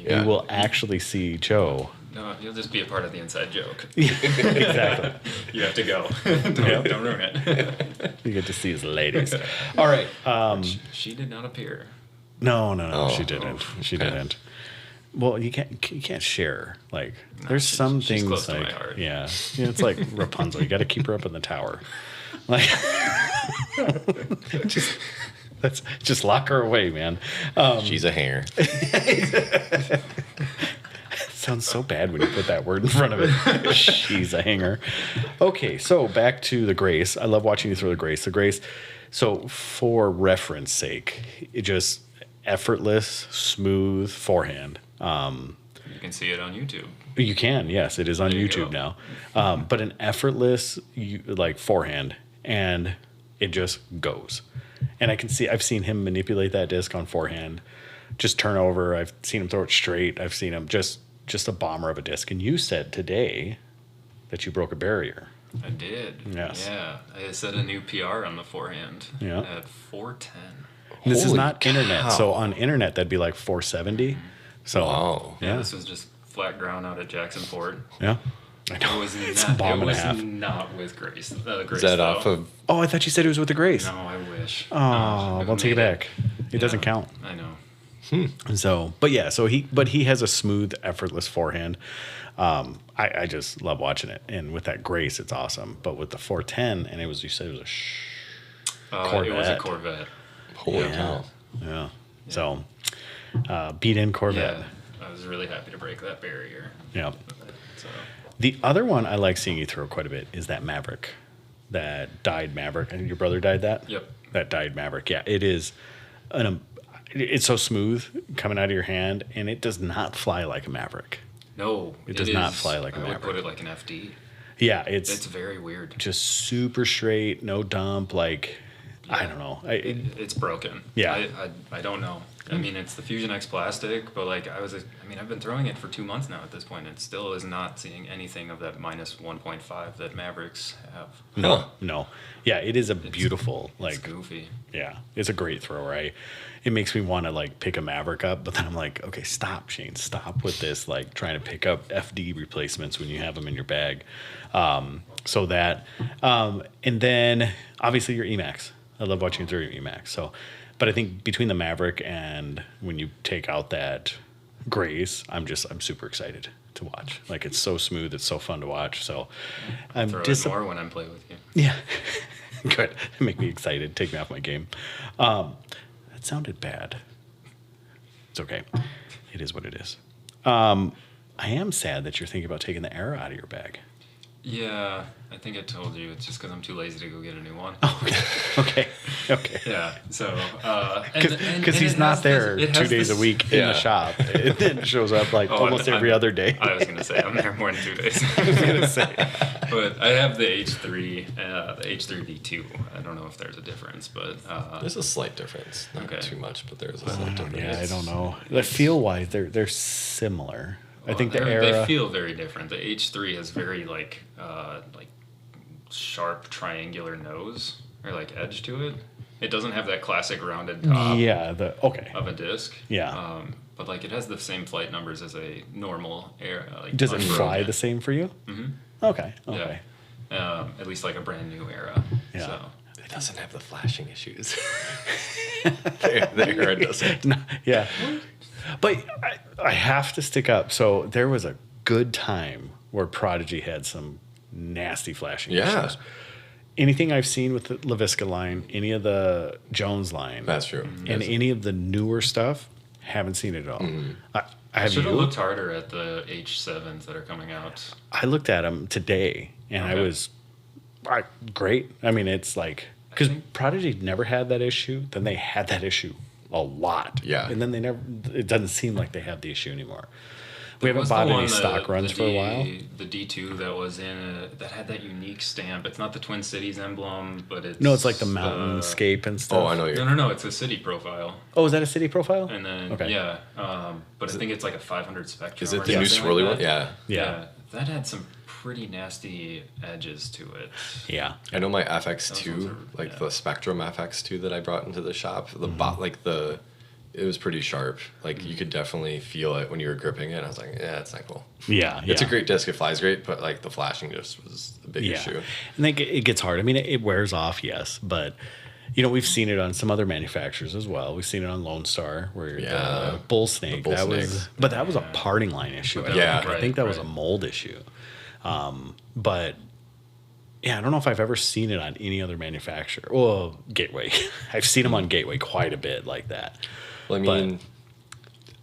Yeah. you will actually see Joe. No, you'll just be a part of the inside joke. Exactly. You have to go. Don't ruin it. You get to see his ladies. All right. She did not appear. No, Oh, she didn't. She okay. didn't. Well, you can't share. Like, there's some she's things close to my like, heart. yeah, it's like Rapunzel. You got to keep her up in the tower. Like, just lock her away, man. She's a hanger. Sounds so bad when you put that word in front of it. She's a hanger. Okay, so back to the Grace. I love watching you throw the Grace. The Grace. So for reference sake, it just effortless, smooth forehand. You can see it on YouTube. You can, yes, it is on There you YouTube go. now. But an effortless, like forehand, and it just goes. And I've seen him manipulate that disc on forehand, just turn over. I've seen him throw it straight. I've seen him just a bomber of a disc. And you said today that you broke a barrier. I did. Yes. Yeah. I set a new PR on the forehand Yeah. at 410. And this is Holy not internet. cow. So on internet, that'd be like 470. So, Wow. Yeah, yeah. this was just flat ground out at Jackson Fort. Yeah. I It know. was It's not, a bomb it and a was half. not with Grace. Grace Is that though. off of? Oh, I thought you said it was with the Grace. No, I wish. Oh, we'll take it back. It doesn't count. I know. So, but yeah, he has a smooth, effortless forehand. I just love watching it, and with that Grace, it's awesome. But with the 410, and you said it was a It was a Corvette. Corvette. Holy Yeah. cow! yeah. So, beat in Corvette. Yeah, I was really happy to break that barrier. Yeah. So The other one I like seeing you throw quite a bit is that Maverick, that dyed Maverick. I think your brother dyed that. Yep. That dyed Maverick. Yeah, it is. It's so smooth coming out of your hand, and it does not fly like a Maverick. no, It does not fly like a I would Maverick. put it like an FD. Yeah, It's very weird. just super straight, no dump. Like, I don't know. It's broken. Yeah. I don't know. I mean, it's the Fusion X plastic, but like I've been throwing it for 2 months now at this point. It still is not seeing anything of that minus 1.5 that Mavericks have. No, no. Yeah, it is a beautiful, It's like, goofy. yeah, it's a great thrower. It makes me want to like pick a Maverick up, but then I'm like, okay, stop, Shane, stop with this, like trying to pick up FD replacements when you have them in your bag. And then obviously your Emax. I love watching you throw your Emax. So, but I think between the Maverick and when you take out that Grace, I'm super excited to watch. Like, it's so smooth, it's so fun to watch. So I'm Throw it more when I'm playing with you. Yeah. Good. Make me excited. Take me off my game. That sounded bad. It's okay. It is what it is. I am sad that you're thinking about taking the arrow out of your bag. Yeah, I think I told you. It's just because I'm too lazy to go get a new one. Okay. Okay. Yeah. So Because he's not there 2 days a week in the Yeah. shop. It then shows up like almost every other day. I was gonna say I'm there more than 2 days. I was gonna say. But I have the H3, the H3D2. I don't know if there's a difference, but There's a slight difference. Not Okay. too much, but there's a slight difference. Yeah, I don't know. The feel wise, they're similar. I think the they era. feel very different. The H3 has very like sharp triangular nose or like edge to it. It doesn't have that classic rounded top Yeah. Okay. of a disc. Yeah. But like it has the same flight numbers as a normal air. Like Does it fly unbroken. the same for you? Mm-hmm. Okay. Okay. at least like a brand new era. Yeah. So. It doesn't have the flashing issues. There it doesn't. No, yeah. But I have to stick up. So there was a good time where Prodigy had some nasty flashing Yeah. issues. Anything I've seen with the LaVisca line, any of the Jones line, That's true. and any of the newer stuff, haven't seen it at all. I have Should have you? looked harder at the H7s that are coming out. I looked at them today, and I Okay. was great. I mean, it's like because think- Prodigy never had that issue. Then they had that issue a lot. Yeah. and then they never. It doesn't seem like they have the issue anymore. We haven't What's the bought one, any stock runs for a while. The D2 that was that had that unique stamp. It's not the Twin Cities emblem, but it's No, it's like the mountainscape and stuff. Oh, I know you. No. It's a city profile, Oh, is that a city profile? and then Okay. yeah. But I think it's like a 500 Spectrum. Is it or the new something swirly like one? that. Yeah. Yeah. That had some pretty nasty edges to it. Yeah. I know my Those FX2, ones are- like yeah. the Spectrum FX2 that I brought into the shop, it was pretty sharp. Like you could definitely feel it when you were gripping it. I was like, yeah, it's not cool. Yeah, It's a yeah. great disc. It flies great, but like the flashing just was a big Yeah, issue. and then it gets hard. I mean, it wears off, yes, but we've seen it on some other manufacturers as well. We've seen it on Lone Star, where Yeah. the Bull Snake. Bull that was, Snakes. but that was a parting line issue. I Yeah. think. I think that was a Right. mold issue. But yeah, I don't know if I've ever seen it on any other manufacturer. Well, Gateway. I've seen them on Gateway quite a bit, like that. Well, I But- mean,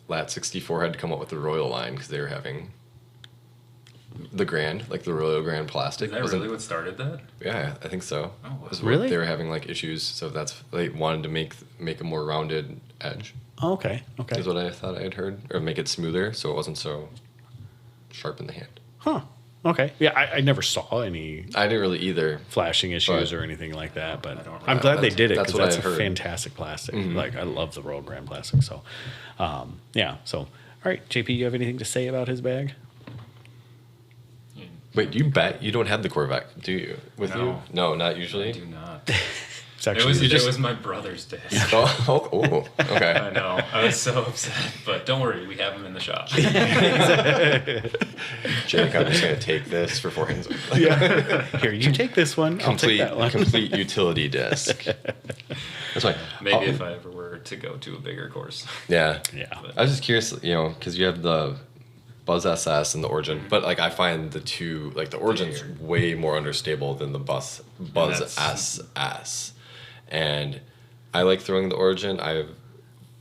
Lat 64 had to come up with the Royal line because they were having the Grand, like the Royal Grand plastic. Is that wasn't- really what started that? Yeah, I think so. Oh, wow. It was Really? They were having like issues, so that's they wanted to make a more rounded edge. Oh, okay. Okay. Is what I thought I had heard, or make it smoother so it wasn't so sharp in the hand. Huh. Okay. Yeah, I never saw any I didn't really either. flashing issues But- or anything like that, but I don't I'm know. glad they That's- did it that's because what that's I a heard. fantastic plastic. Like I love the Royal Grand plastic. So, yeah. So, all right, JP, you have anything to say about his bag? You- Wait, do you bet you don't have the Corvette, do you? With No. you? No, not I usually. do not. It's actually It was my brother's disc. Oh, okay. I know. I was so upset, but don't worry, we have them in the shop. Jake, I'm just gonna take this for $400. yeah. Here, you take this one. I'll take Complete, that one. complete utility disc. That's fine. Maybe if I ever were to go to a bigger course. Yeah. Yeah. I was just curious, because you have the Buzz SS and the Origin, but like I find the two, like the Origin's way more understable than the Buzz that's- SS. And I like throwing the Origin.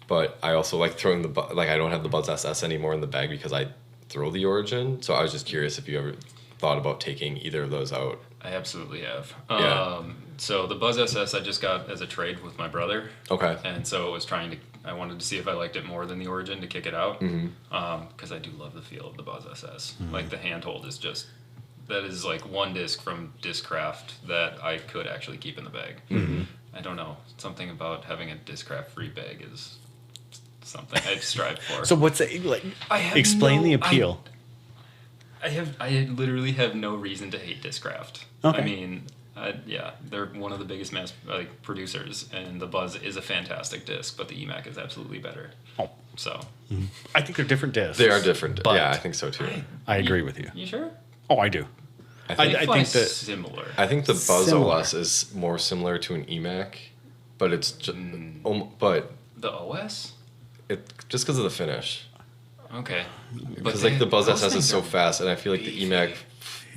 But I also like throwing I don't have the Buzz SS anymore in the bag because I throw the Origin. So I was just curious if you ever thought about taking either of those out. I absolutely have. Yeah. So the Buzz SS I just got as a trade with my brother. Okay. And so it was I wanted to see if I liked it more than the Origin to kick it out. Because I do love the feel of the Buzz SS. Like the handhold is that is like one disc from Discraft that I could actually keep in the bag. I don't know. Something about having a Discraft free bag is something I strive for. So what's it like? I have Explain the no- appeal. I literally have no reason to hate Discraft. Okay. I mean, yeah, they're one of the biggest mass producers, and the Buzz is a fantastic disc, but the EMAC is absolutely better. Oh, So, I think they're different discs. They are different. But Yeah, I think so too. I agree with you. you sure? Oh, I do. I I think, think that similar. I think the Buzz Similar. OS is more similar to an EMAC, but it's just, but The OS? just because of the finish. Okay. Because like the Buzz those SS is things so are fast, and I feel like the beefy. EMAC,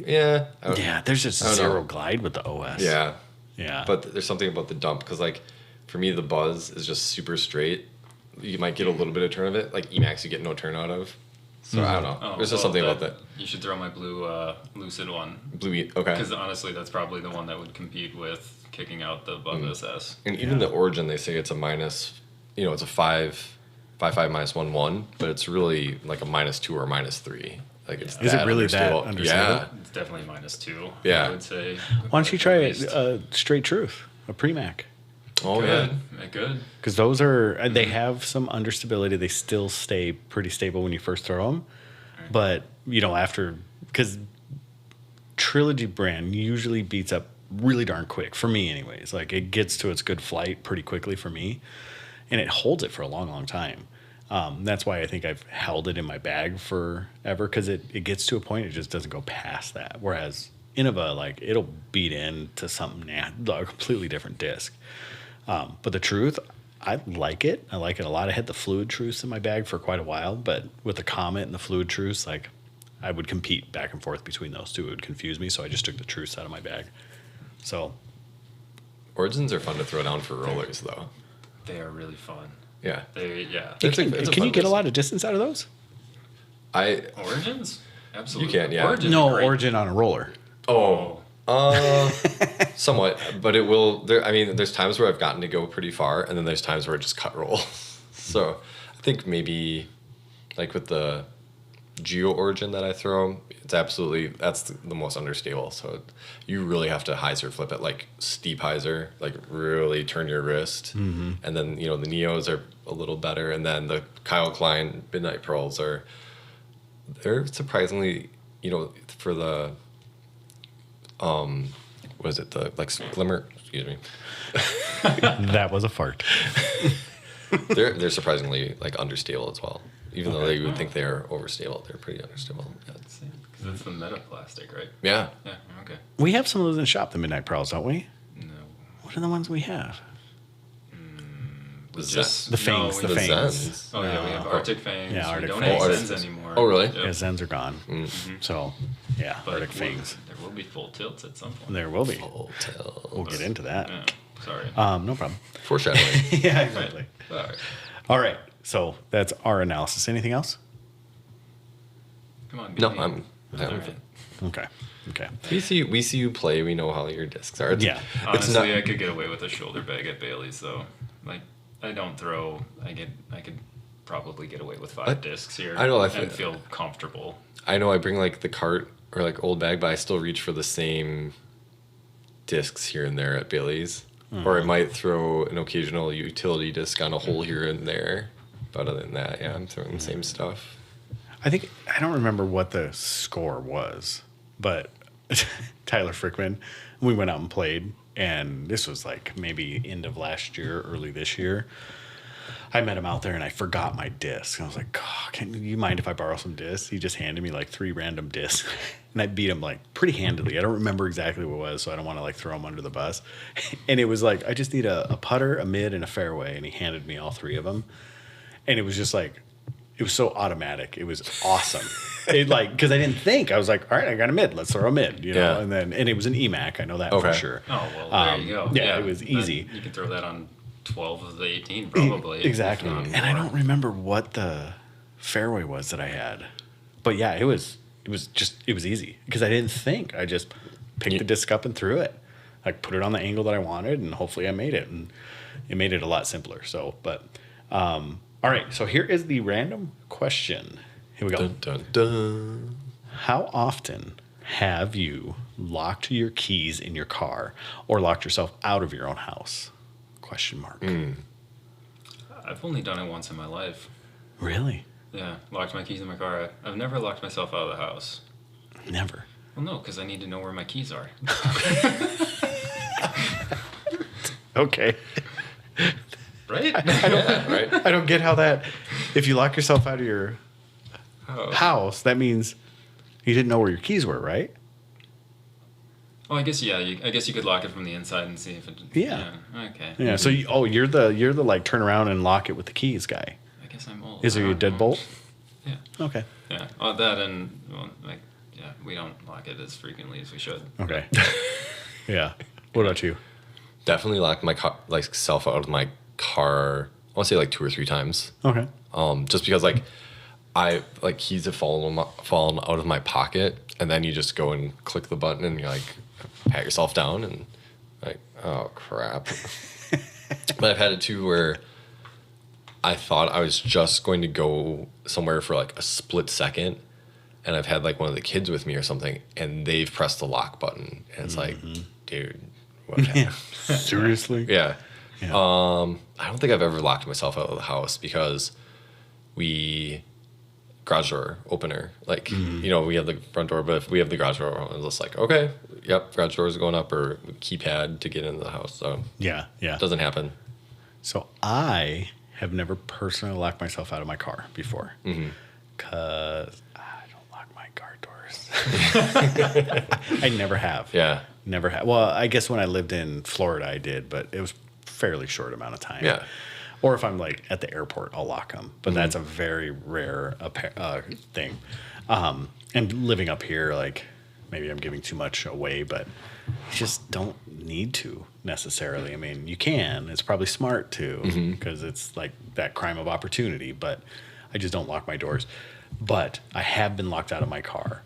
yeah, I don't- yeah, there's just I don't know. zero glide with the OS. yeah. Yeah. But there's something about the dump because like for me the Buzz is just super straight. You might get a little bit of turn of it, like EMAX you get no turn out of. So I don't know. Oh, There's just well, something about that. You should throw my blue Lucid one. Blue, okay. Because honestly, that's probably the one that would compete with kicking out the Buzz SS. And even the Origin, they say it's a minus, it's a 5.55 minus 1.1, but it's really like a -2 or -3. Like it's Is it that really that understable. understable? Yeah. It's definitely -2. Yeah. I would say. Why don't you try a straight truth, a pre-Mac? Oh yeah. Good. Because those are they have some understability. They still stay pretty stable when you first throw them, but after because Trilogy brand usually beats up really darn quick for me, anyways. Like it gets to its good flight pretty quickly for me, and it holds it for a long, long time. That's why I think I've held it in my bag forever because it gets to a point it just doesn't go past that. Whereas Innova, like it'll beat into something a completely different disc. But the Truth, I like it. I like it a lot. I had the Fluid Truce in my bag for quite a while, but with the Comet and the Fluid Truce, like I would compete back and forth between those two. It would confuse me, so I just took the Truce out of my bag. So Origins are fun to throw down for rollers, though. They are really fun. Yeah. It's can you get a lot of distance out of those? Origins? Absolutely. You can, yeah. Origins are great. Origin on a roller. Oh. Somewhat, but it will. There's times where I've gotten to go pretty far, and then there's times where I just cut roll. So I think maybe like with the Geo Origin that I throw, that's the most understable. So you really have to hyzer flip it, like steep hyzer, like really turn your wrist. Mm-hmm. And then, the Neos are a little better. And then the Kyle Klein Midnight Pearls they're surprisingly, for the, what is it? The like glimmer, excuse me. That was a fart. They're surprisingly like understable as well. Even though you would think they're overstable, they're pretty understable. Yeah. Because it's the metaplastic, right? Yeah. Yeah, okay. We have some of those in the shop, the Midnight Pearls, don't we? No. What are the ones we have? The Fangs. The Fangs. Zens. Oh, yeah, we have Arctic Fangs. Yeah, Arctic we don't Fangs. have Arctic- Zens anymore. Oh, really? Yep. Yeah, Zens are gone. Mm-hmm. So, yeah, But Arctic Fangs. there will be full tilts at some point. There will be. Hotel. We'll get into that. Yeah, sorry. No problem. Foreshadowing. Yeah, exactly. All right. All right. So that's our analysis. Anything else? Come on. No, Billy. I'm. All right. Okay. We see you play. We know how your discs are. Yeah. It's Honestly, not. I could get away with a shoulder bag at Bailey's, though. Like, I don't throw. I could probably get away with 5 discs here. I know, and feel comfortable. I know. I bring like the cart or like old bag, but I still reach for the same discs here and there at Bailey's. Or I might throw an occasional utility disc on a hole here and there. But other than that, yeah, I'm throwing the same stuff. I don't remember what the score was, but Tyler Frickman, we went out and played, and this was like maybe end of last year, early this year. I met him out there, and I forgot my disc. I was like, oh, can you mind if I borrow some discs? He just handed me like 3 random discs, and I beat him like pretty handily. I don't remember exactly what it was, so I don't want to like throw him under the bus. And it was like, I just need a putter, a mid, and a fairway, and he handed me all 3 of them. And it was just like, it was so automatic. It was awesome. Because I didn't think. I was like, all right, I got a mid. Let's throw a mid, Yeah. And it was an EMAC. I know that for sure. Oh, well, there you go. Yeah, it was easy. You can throw that on 12 of the 18, probably. Exactly. if not And I more. don't remember what the fairway was that I had. But yeah, it was easy because I didn't think. I just picked the disc up and threw it. Like put it on the angle that I wanted, and hopefully I made it. And it made it a lot simpler. So, but all right. So here is the random question. Here we go. Dun, dun, dun. How often have you locked your keys in your car or locked yourself out of your own house? Question mark. I've only done it once in my life. Really? Yeah, locked my keys in my car. I've never locked myself out of the house. Never. Well, no, because I need to know where my keys are. Okay. Right? Right? I don't get how that. If you lock yourself out of your Oh. house, that means you didn't know where your keys were, right? Well, I guess yeah. I guess you could lock it from the inside and see if it. Yeah. Okay. Yeah. So you're the like turn around and lock it with the keys guy. I guess I'm old. Is there your deadbolt? Yeah. Okay. Yeah. Oh, that and we don't lock it as frequently as we should. Okay. Yeah. What about you? Definitely locked my car, like self out of my car. I want to say like 2 or 3 times. Okay. Just because keys have fallen out of my pocket, and then you just go and click the button and you like pat yourself down and like, oh crap. But I've had it too where I thought I was just going to go somewhere for like a split second, and I've had like one of the kids with me or something, and they've pressed the lock button, and it's like, dude, what happened? Seriously? Yeah. Yeah. I don't think I've ever locked myself out of the house because garage door opener, like, we have the front door, but if we have the garage door, it's just like, okay, yep, garage doors are going up, or keypad to get into the house. So Yeah. it doesn't happen. So I have never personally locked myself out of my car before. Because I don't lock my car doors. I never have. Yeah. Never have. Well, I guess when I lived in Florida, I did, but it was fairly short amount of time. Yeah. Or if I'm like at the airport, I'll lock them. But that's a very rare thing. And living up here, like maybe I'm giving too much away, but you just don't need to necessarily. I mean, you can. It's probably smart to because it's like that crime of opportunity. But I just don't lock my doors. But I have been locked out of my car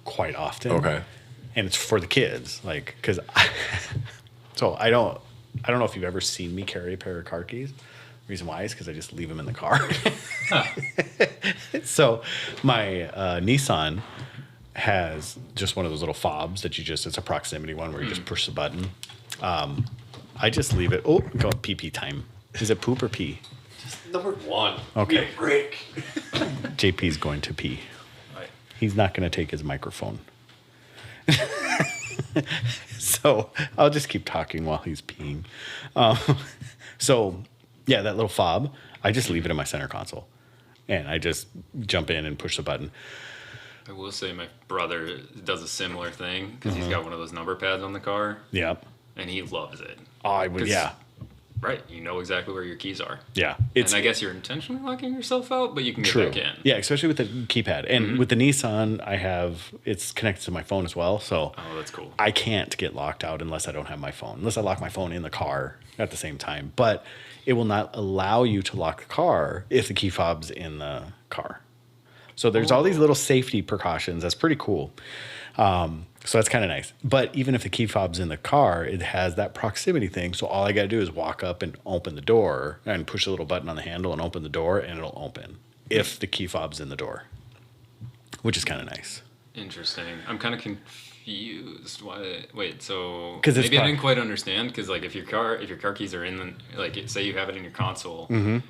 quite often. Okay. And it's for the kids, like because. So I don't know if you've ever seen me carry a pair of car keys. Reason why is because I just leave them in the car. So my Nissan has just one of those little fobs that it's a proximity one where you just push the button. I just leave it. Oh, go pee time. Is it poop or pee? Just number one. Okay. Break. JP's going to pee. Right. He's not going to take his microphone. So I'll just keep talking while he's peeing. So yeah, that little fob, I just leave it in my center console. And I just jump in and push the button. I will say my brother does a similar thing because he's got one of those number pads on the car, Yeah. and he loves it. Oh, I would, 'Cause- yeah. Right, you know exactly where your keys are. Yeah. And I guess you're intentionally locking yourself out, but you can get true. back in. Yeah, especially with the keypad. And with the Nissan, it's connected to my phone as well. So Oh, that's cool. I can't get locked out unless I don't have my phone, unless I lock my phone in the car at the same time. But it will not allow you to lock the car if the key fob's in the car. So there's all these little safety precautions. That's pretty cool. So that's kind of nice. But even if the key fob's in the car, it has that proximity thing. So all I got to do is walk up and open the door and push the little button on the handle and open the door, and it'll open if the key fob's in the door, which is kind of nice. Interesting. I'm kind of confused. Why? Wait. So 'Cause it's maybe I pro- didn't quite understand. Because like if your car keys are in the say you have it in your console and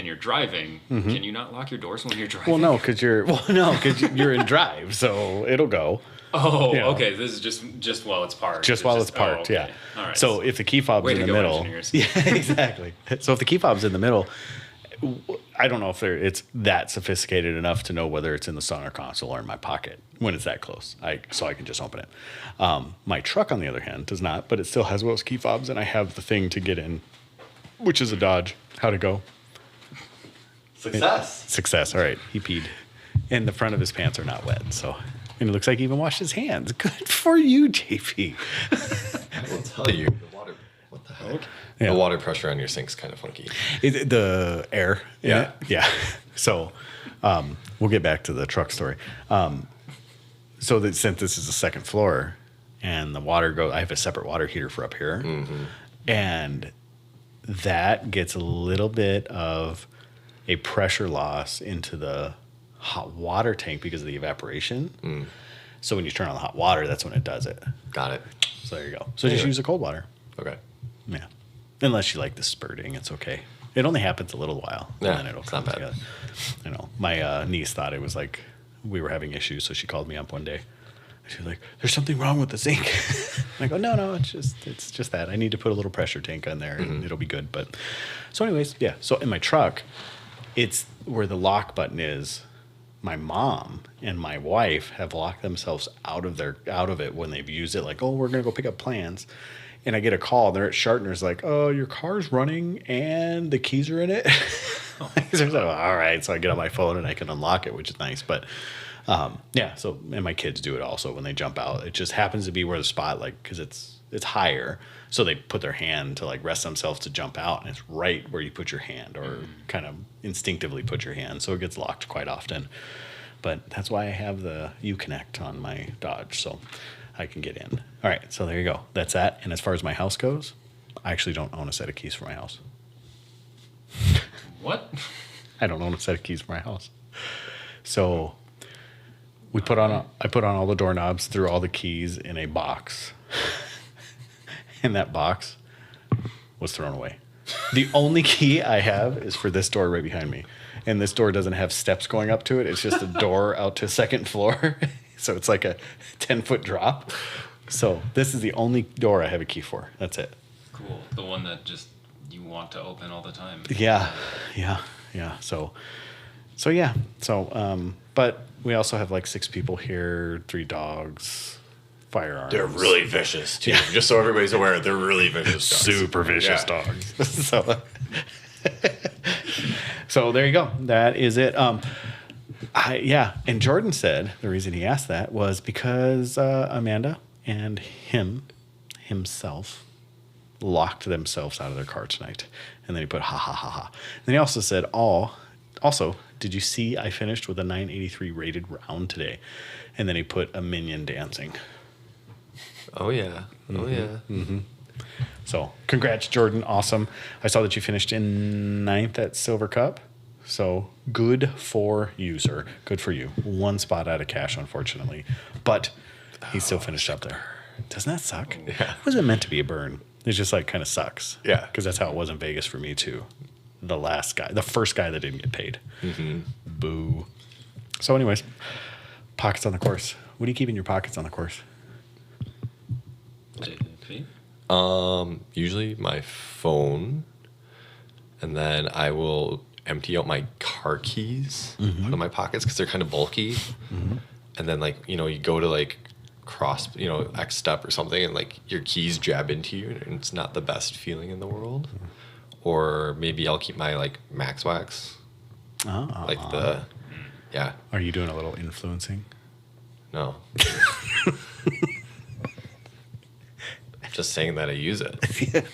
you're driving, can you not lock your doors when you're driving? Well, no, because you're in drive, so it'll go. Oh, Yeah. okay. This is just while it's parked. Just while it's parked, okay. yeah. All right. So if the key fob's Way in to the go, middle, engineers. yeah, exactly. So if the key fob's in the middle, I don't know if it's that sophisticated enough to know whether it's in the center console or in my pocket when it's that close. So I can just open it. My truck, on the other hand, does not, but it still has those key fobs, and I have the thing to get in, which is a Dodge. How'd it go? Success. All right, he peed, and the front of his pants are not wet, so. And it looks like he even washed his hands. Good for you, JP. I will tell you, the water. What the heck? Yeah. The water pressure on your sink's kind of funky. The air. in Yeah. it? Yeah. So we'll get back to the truck story. So that since this is the second floor and the water goes, I have a separate water heater for up here. And that gets a little bit of a pressure loss into the hot water tank because of the evaporation. So when you turn on the hot water, that's when it does it. Got it. So there you go. So just use the cold water. Okay. Yeah. Unless you like the spurting, it's okay. It only happens a little while. Yeah, And then it'll it's come not bad. together. You know, my niece thought it was like we were having issues, so she called me up one day. She was like, "There's something wrong with the sink." I go, "No, it's just that. I need to put a little pressure tank on there, and it'll be good." But so, anyways, yeah. So in my truck, it's where the lock button is. My mom and my wife have locked themselves out of it when they've used it. Like, oh, we're gonna go pick up plants, and I get a call. They're at Shartner's, like, oh, your car's running and the keys are in it. So I'm like, all right. So I get on my phone and I can unlock it, which is nice. But yeah. So and my kids do it also when they jump out. It just happens to be where the spot, like, because it's higher, so they put their hand to like rest themselves to jump out, and it's right where you put your hand, or kind of instinctively put your hand. So it gets locked quite often. But that's why I have the Uconnect on my Dodge, so I can get in. All right, so there you go. That's that. And as far as my house goes, I actually don't own a set of keys for my house. What? I don't own a set of keys for my house. So I put on all the doorknobs, threw all the keys in a box. And that box was thrown away. The only key I have is for this door right behind me. And this door doesn't have steps going up to it. It's just a door out to second floor. So it's like a 10-foot drop. So this is the only door I have a key for. That's it. Cool. The one that just you want to open all the time. Yeah. So So yeah. So but we also have like 6 people here, 3 dogs, firearms. They're really vicious too. Just so everybody's aware, they're really vicious dogs. Super vicious Yeah. dogs. So there you go. That is it. And Jordan said the reason he asked that was because Amanda and himself locked themselves out of their car tonight. And then he put ha ha ha ha. And then he also said, also, did you see I finished with a 983 rated round today? And then he put a minion dancing. Oh yeah. Oh yeah. So congrats, Jordan. Awesome. I saw that you finished in 9th at Silver Cup. So good for you, sir. Good for you. 1 spot out of cash, unfortunately. But he still finished up there. Doesn't that suck? Yeah. It wasn't meant to be a burn. It just like kind of sucks. Yeah. Because that's how it was in Vegas for me too. The first guy that didn't get paid. Boo. So anyways, pockets on the course. What do you keep in your pockets on the course? Usually my phone, and then I will empty out my car keys out of my pockets because they're kind of bulky. And then like, you go to like cross, X step or something, and like your keys jab into you, and it's not the best feeling in the world. Or maybe I'll keep my like Max Wax, like yeah. Are you doing a little influencing? No. Just saying that I use it.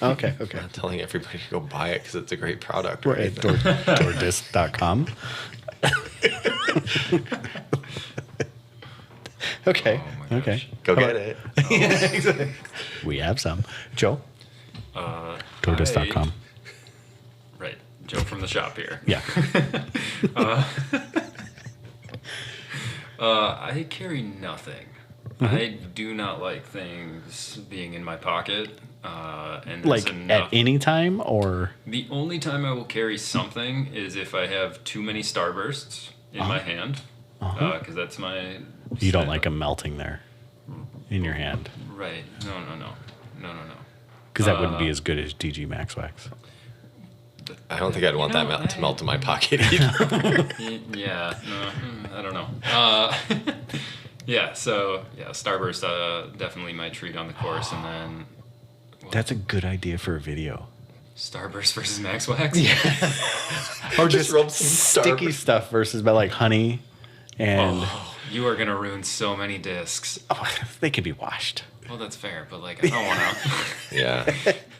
Okay. Not telling everybody to go buy it because it's a great product. We're at DoorDisc.com. Okay. Oh my gosh. Okay. Go get it. We have some. Joe? DoorDisc.com. Right. Joe from the shop here. Yeah. I carry nothing. I do not like things being in my pocket. And that's Like enough. at any time or? The only time I will carry something is if I have too many Starbursts in my hand, because that's my. You don't like them melting there in your hand? Right. No. Because that wouldn't be as good as DG Max Wax. I don't think I'd want that to melt in my pocket either. Yeah. No, I don't know. Yeah. So yeah, Starburst definitely my treat on the course, and then. That's a good idea for a video. Starburst versus Max Wax. Or just rub some sticky stuff versus like honey and You are gonna ruin so many discs. they can be washed. Well, that's fair, but like I don't want to. Yeah.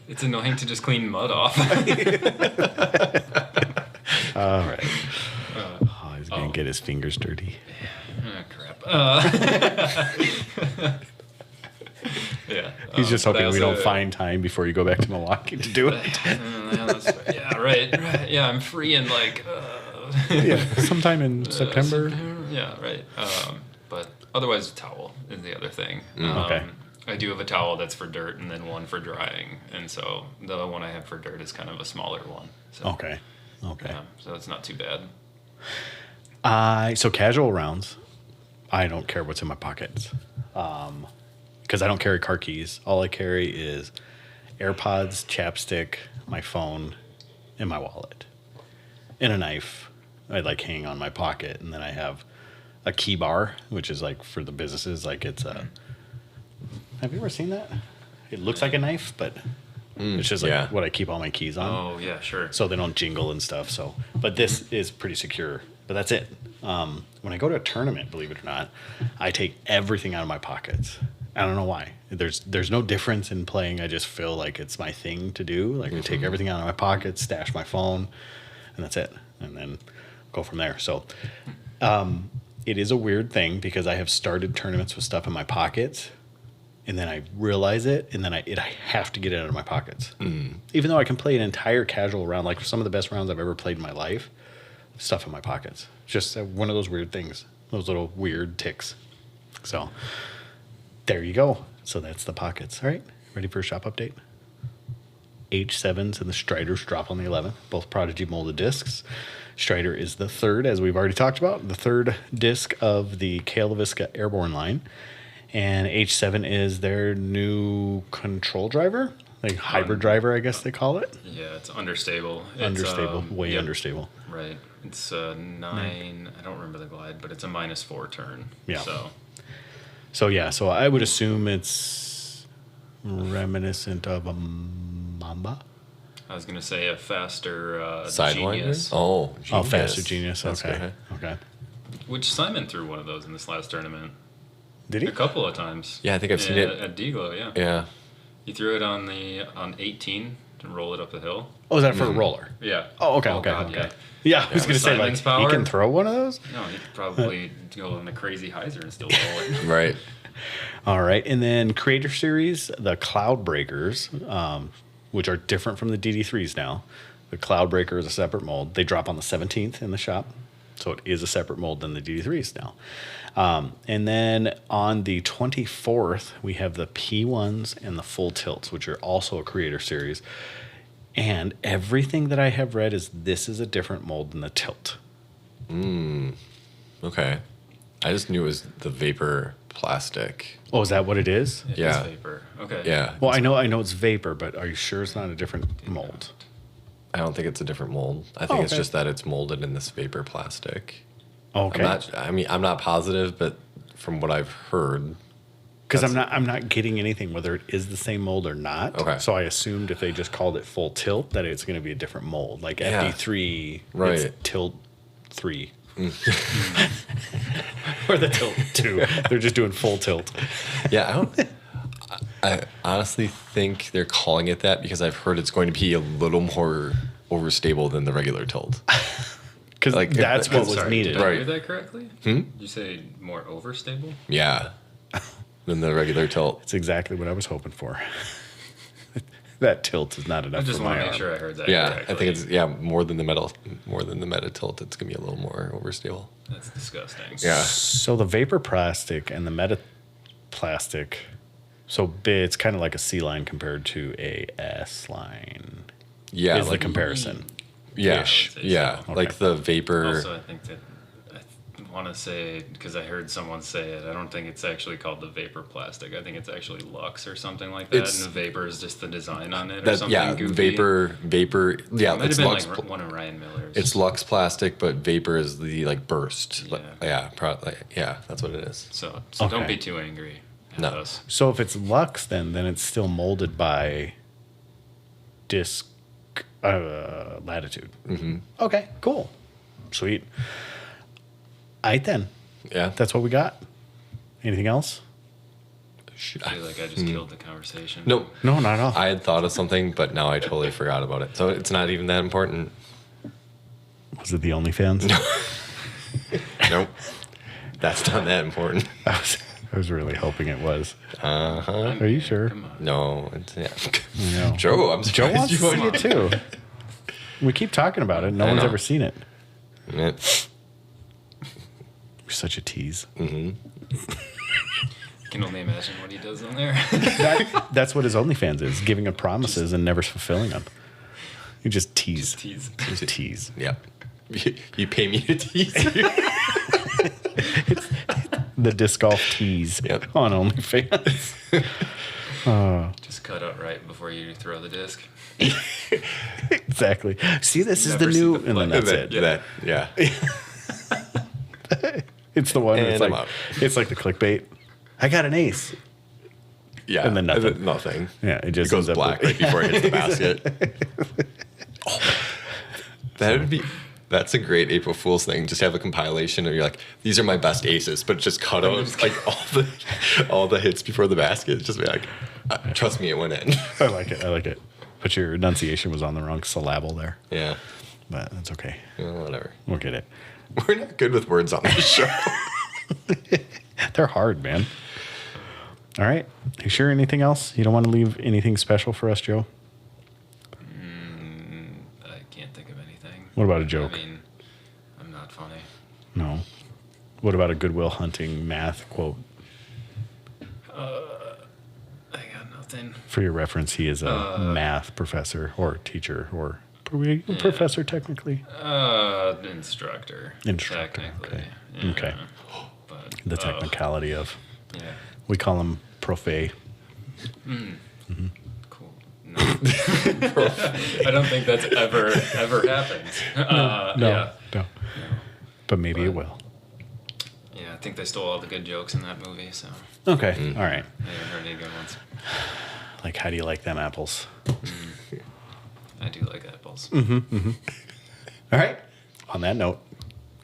It's annoying to just clean mud off. All right. He's gonna get his fingers dirty. Crap. Yeah. He's just but I hoping we don't also- find time before you go back to Milwaukee to do it. Yeah, right. Yeah, I'm free in like. Sometime in September. Yeah, right. But otherwise, a towel is the other thing. Okay. I do have a towel that's for dirt and then one for drying, and so the one I have for dirt is kind of a smaller one. So, Okay. Yeah, so it's not too bad. So casual rounds, I don't care what's in my pockets. Because I don't carry car keys. All I carry is AirPods, chapstick, my phone, and my wallet. And a knife I like hang on my pocket. And then I have a key bar, which is like for the businesses. Like it's a... Have you ever seen that? It looks like a knife, but it's just like what I keep all my keys on. Oh yeah, sure. So they don't jingle and stuff. So, but this is pretty secure. But that's it. When I go to a tournament, believe it or not, I take everything out of my pockets. I don't know why. There's no difference in playing. I just feel like it's my thing to do. Like I take everything out of my pockets, stash my phone, and that's it. And then go from there. So it is a weird thing because I have started tournaments with stuff in my pockets. And then I realize it, and then I have to get it out of my pockets. Even though I can play an entire casual round, like some of the best rounds I've ever played in my life, stuff in my pockets. Just one of those weird things, those little weird ticks. So there you go. So that's the pockets. All right, ready for a shop update? H7s and the Striders drop on the 11th, both Prodigy molded discs. Strider is the third, as we've already talked about, the third disc of the Kale-Laviska Airborne line. And H7 is their new control driver, like hybrid driver, I guess they call it. Yeah, it's understable. Understable, It's, way yep. understable. Right. It's 9. I don't remember the glide, but it's a -4 turn. Yeah. So So I would assume it's reminiscent of a Mamba. I was gonna say a faster Sidewinder? Genius, Oh, Oh, Genius. faster Genius. That's Okay. good. Okay. which Simon threw one of those in this last tournament Did he? a couple of times. Yeah, I think I've seen it. at Deglo. Yeah. Yeah. He threw it on 18 to roll it up the hill. Oh, is that for a roller? Yeah. Oh, okay, okay, God, okay. yeah. Yeah, I was With gonna say like Simon's he power? can throw one of those. No, he could probably go in a crazy hyzer and still roll it. Right. All right, and then Creator Series, the Cloud Breakers, which are different from the DD3s now. The Cloud Breaker is a separate mold. They drop on the 17th in the shop, so it is a separate mold than the DD3s now. And then on the 24th, we have the P1s and the Full Tilts, which are also a Creator Series. And everything that I have read is this is a different mold than the Tilt. Okay. I just knew it was the vapor plastic. Oh, is that what it is? It is Yeah. vapor. Okay. Yeah. Well, I know it's vapor, but are you sure it's not a different mold? I don't think it's a different mold. I think it's okay. just that it's molded in this vapor plastic. Okay. I'm not positive, but from what I've heard, Because I'm not getting anything whether it is the same mold or not. Okay. So I assumed if they just called it Full Tilt that it's going to be a different mold, like Yeah. FD3, Right. it's Tilt 3, or the Tilt 2. They're just doing Full Tilt. yeah, I honestly think they're calling it that because I've heard it's going to be a little more overstable than the regular tilt. Because Like, that's what was Sorry, needed. Did I Right. hear that correctly? Did you say more overstable? Yeah. Than the regular tilt. It's exactly what I was hoping for. That tilt is not I enough just for want my to make arm. sure I heard that Yeah, correctly. I think it's more than the meta tilt. It's gonna be a little more overstable. That's disgusting. Yeah. So the vapor plastic and the meta plastic, so it's kind of like a C line compared to a S line. Yeah, is the like comparison. yeah, Ish. yeah, Okay. like the vapor. Also, I think that I want to say, because I heard someone say it, I don't think it's actually called the vapor plastic. I think it's actually Lux or something like that. It's- and the vapor is just the design on it or that something yeah, goofy. vapor. Yeah, It might it's have been Lux. like one of Ryan Miller's. It's Lux plastic, but vapor is the like burst. Yeah. Yeah, that's what it is. So Okay. don't be too angry at No. us. So if it's Lux, then it's still molded by disc latitude. Mm-hmm. Okay, cool, sweet. All right then, Yeah, that's what we got. Anything else? I feel like I just killed the conversation. Nope. No, not at all. I had thought of something, but now I totally forgot about it. So it's not even that important. Was it the OnlyFans? Nope. That's not that important. I was really hoping it was. Uh huh. Are you sure? Come on. No. It's, yeah. No. Joe, I'm Joe surprised wants you to see wouldn't. it too. We keep talking about it. No I one's know. ever seen it. Yeah. You're such a tease. I can only imagine what he does on there. That's what his OnlyFans is: giving him promises and never fulfilling them. You just tease. Tease. Just tease. Yeah. You pay me to tease you. The disc golf tease Yep. on OnlyFans. Just cut out right before you throw the disc. Exactly. See, this is Never the see new, the and then flag. that's it. Yeah. It's the one. Where it's And I'm like out. it's like the clickbait. I got an ace. Yeah. And then nothing. Nothing. Yeah, it just It goes ends up black with- right before it hits the basket. That's a great April Fool's thing. Just have a compilation of you're like, these are my best aces, but just cut out like all the hits before the basket. Just be like, trust me, it went in. I like it. I like it. But your enunciation was on the wrong syllable there. Yeah. But that's okay. Whatever. We'll get it. We're not good with words on this show. They're hard, man. All right. You sure anything else? You don't want to leave anything special for us, Joe? I can't think of anything. What about a joke? I mean, I'm not funny. No. What about a Goodwill Hunting math quote? I got nothing. For your reference, he is a math professor or teacher or professor technically. Instructor. Instructor, Technically. okay. Okay. But, The technicality of. yeah. We call him profe. Cool. No. I don't think that's ever happened. No. But maybe it will. Yeah, I think they stole all the good jokes in that movie, so Okay. All right. I haven't heard any good ones. Like, how do you like them apples? I do like apples. All right. On that note,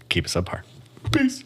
keep it subpar. Peace.